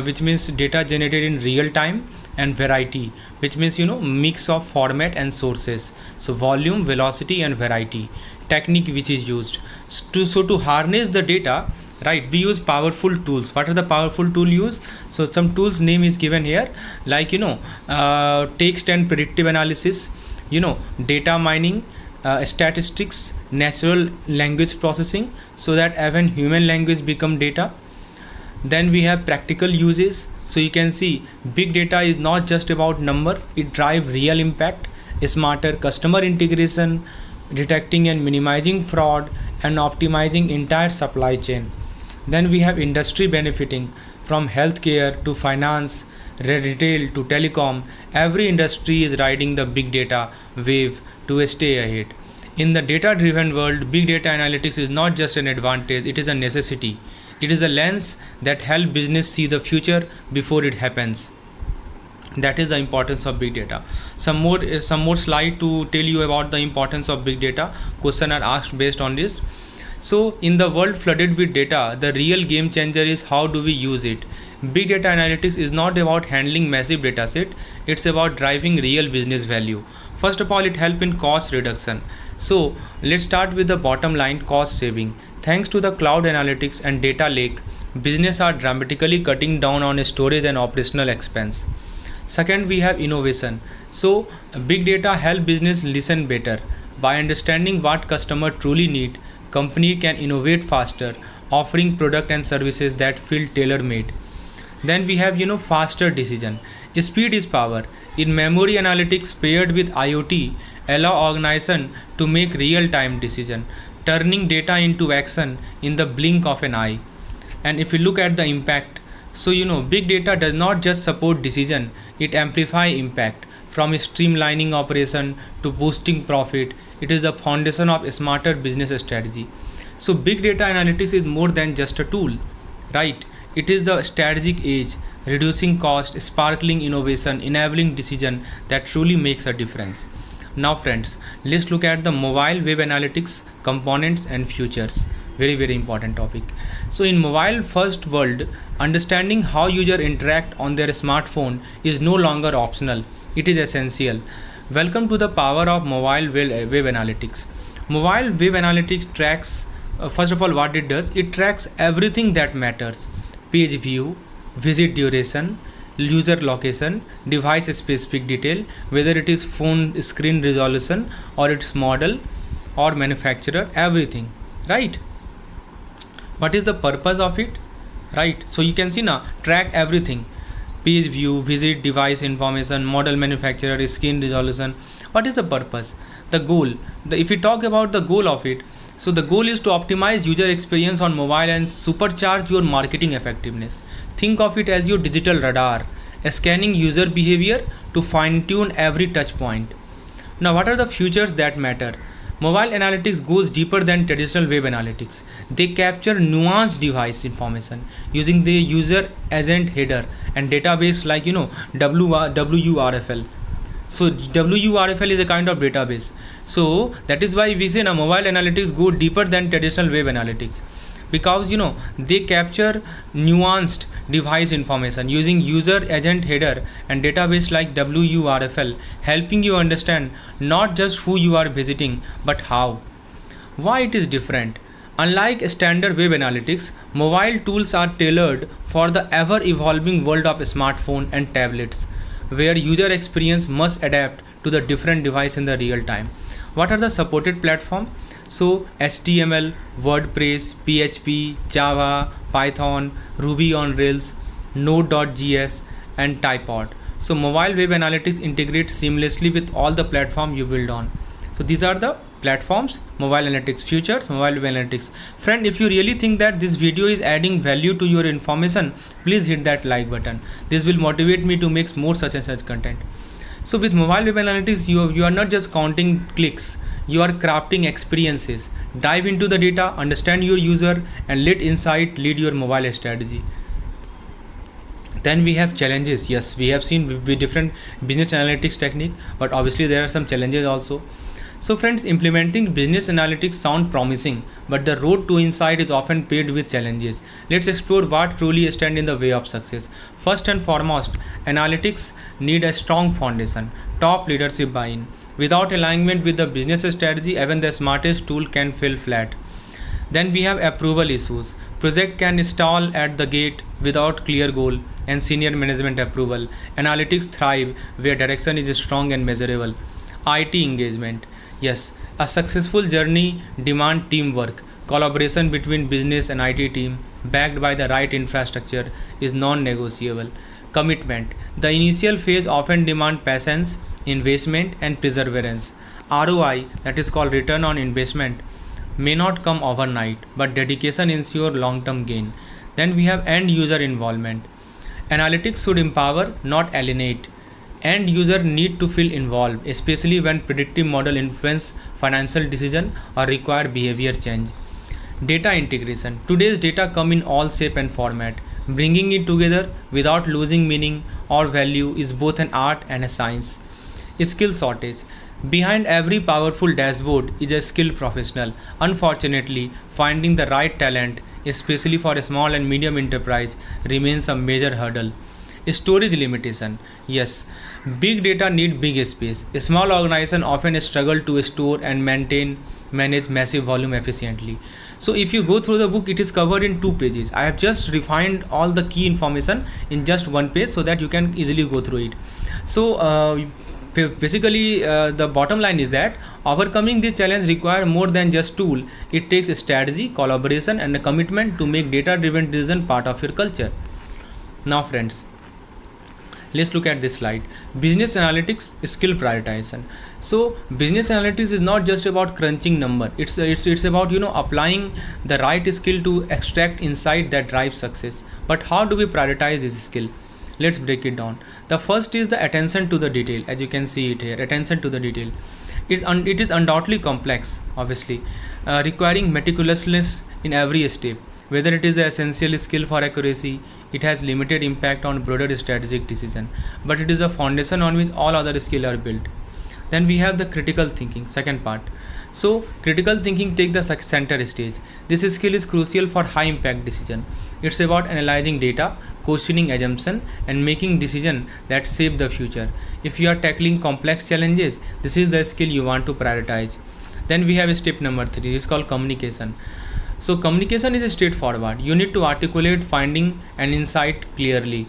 which means data generated in real time. And variety, which means mix of format and sources. So volume, velocity and variety. Technique which is used. To harness the data, right, we use powerful tools. What are the powerful tool used? So some tools name is given here, like text and predictive analysis, data mining, statistics, natural language processing, so that even human language become data. Then we have practical uses. So you can see big data is not just about number, it drives real impact, smarter customer integration, detecting and minimizing fraud, and optimizing entire supply chain. Then we have industry benefiting, from healthcare to finance, retail to telecom. Every industry is riding the big data wave to stay ahead. In the data driven world, big data analytics is not just an advantage, it is a necessity. It is a lens that helps business see the future before it happens. That is the importance of big data. Some more slide to tell you about the importance of big data. Questions are asked based on this. So in the world flooded with data, the real game changer is how do we use it. Big data analytics is not about handling massive data set, it's about driving real business value. First of all, it helps in cost reduction. So let's start with the bottom line, cost saving. Thanks to the cloud analytics and data lake, business are dramatically cutting down on storage and operational expense. Second, we have innovation. So big data help business listen better. By understanding what customer truly need, company can innovate faster, offering product and services that feel tailor-made. Then we have faster decision. Speed is power. In memory analytics paired with IoT, allow organization to make real-time decision, turning data into action in the blink of an eye. And if you look at the impact, so big data does not just support decision, it amplify impact. From streamlining operation to boosting profit, it is a foundation of a smarter business strategy. So big data analytics is more than just a tool, right? It is the strategic edge, reducing cost, sparkling innovation, enabling decision that truly makes a difference. Now friends, let's look at the mobile web analytics components and futures. Very, very important topic. So in mobile first world, understanding how user interact on their smartphone is no longer optional, it is essential. Welcome to the power of mobile web analytics. Mobile web analytics tracks First of all, what it does, it tracks everything that matters: page view, visit duration, user location, device specific detail, whether it is phone screen resolution or its model or manufacturer, everything, right? What is the purpose of it, right? So you can see now, track everything: page view, visit, device information, model, manufacturer, screen resolution. What is the purpose, the goal? If we talk about the goal of it, so the goal is to optimize user experience on mobile and supercharge your marketing effectiveness. Think of it as your digital radar, scanning user behavior to fine tune every touch point. Now, what are the features that matter? Mobile analytics goes deeper than traditional web analytics. They capture nuanced device information using the user agent header and database like WRFL. So WRFL is a kind of database. So that is why we say now mobile analytics go deeper than traditional web analytics, because they capture nuanced device information using user agent header and database like WRFL, helping you understand not just who you are visiting but how. Why it is different? Unlike standard web analytics, mobile tools are tailored for the ever evolving world of smartphone and tablets, where user experience must adapt to the different device in the real time. What are the supported platform? So HTML, WordPress, PHP, Java, Python, Ruby on Rails, Node.js and Typod. So mobile web analytics integrates seamlessly with all the platform you build on. So these are the platforms, mobile analytics features, mobile web analytics. Friend, if you really think that this video is adding value to your information, please hit that like button. This will motivate me to make more such and such content. So with mobile web analytics, you are not just counting clicks, you are crafting experiences. Dive into the data, understand your user, and let insight lead your mobile strategy. Then we have challenges. Yes, we have seen with different business analytics technique, but obviously there are some challenges also. So friends, implementing business analytics sound promising, but the road to insight is often paved with challenges. Let's explore what truly stand in the way of success. First and foremost, analytics need a strong foundation, top leadership buy-in. Without alignment with the business strategy, even the smartest tool can fall flat. Then we have approval issues. Project can stall at the gate without clear goal and senior management approval. Analytics thrive where direction is strong and measurable. IT engagement. Yes, a successful journey demands teamwork. Collaboration between business and IT team, backed by the right infrastructure, is non-negotiable. Commitment. The initial phase often demands patience, investment, and perseverance. ROI, that is called return on investment, may not come overnight, but dedication ensures long-term gain. Then we have end user involvement. Analytics should empower, not alienate. End user need to feel involved, especially when predictive model influence financial decision or require behavior change. Data integration. Today's data come in all shape and format. Bringing it together without losing meaning or value is both an art and a science. Skill shortage. Behind every powerful dashboard is a skilled professional. Unfortunately, finding the right talent, especially for a small and medium enterprise, remains a major hurdle. Storage limitation. Yes, big data need big space. A small organization often struggle to store and manage massive volume efficiently. So if you go through the book, it is covered in 2 pages. I have just refined all the key information in just 1 page so that you can easily go through it. So basically the bottom line is that overcoming this challenge requires more than just tool. It takes a strategy, collaboration, and a commitment to make data driven decision part of your culture. Now friends, let's look at this slide. Business analytics skill prioritization. So business analytics is not just about crunching number. It's about applying the right skill to extract insight that drives success. But how do we prioritize this skill? Let's break it down. The first is the attention to the detail. As you can see it here, attention to the detail. It is undoubtedly complex, obviously, requiring meticulousness in every step. Whether it is an essential skill for accuracy, it has limited impact on broader strategic decision, but it is a foundation on which all other skills are built. Then we have the critical thinking, second part. So critical thinking take the center stage. This skill is crucial for high impact decision. It's about analyzing data, questioning assumption, and making decisions that shape the future. If you are tackling complex challenges, this is the skill you want to prioritize. Then we have step number 3. It's called communication. So communication is straightforward. You need to articulate finding and insight clearly.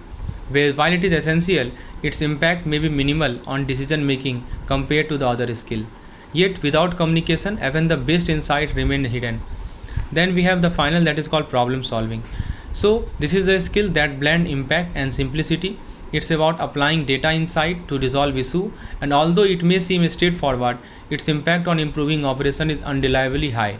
While it is essential, its impact may be minimal on decision making compared to the other skill. Yet without communication, even the best insight remain hidden. Then we have the final, that is called problem solving. So this is a skill that blend impact and simplicity. It's about applying data insight to resolve issue, and although it may seem straightforward, its impact on improving operation is undeniably high.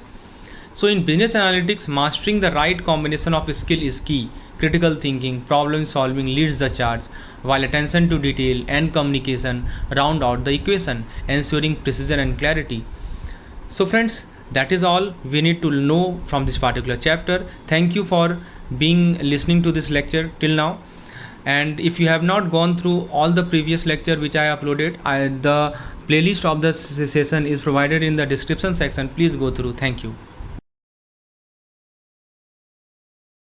So in business analytics, mastering the right combination of skill is key. Critical thinking, problem solving leads the charge, while attention to detail and communication round out the equation, ensuring precision and clarity. So friends, that is all we need to know from this particular chapter. Thank you for being listening to this lecture till now. And if you have not gone through all the previous lecture which I uploaded, the playlist of the session is provided in the description section. Please go through. Thank you.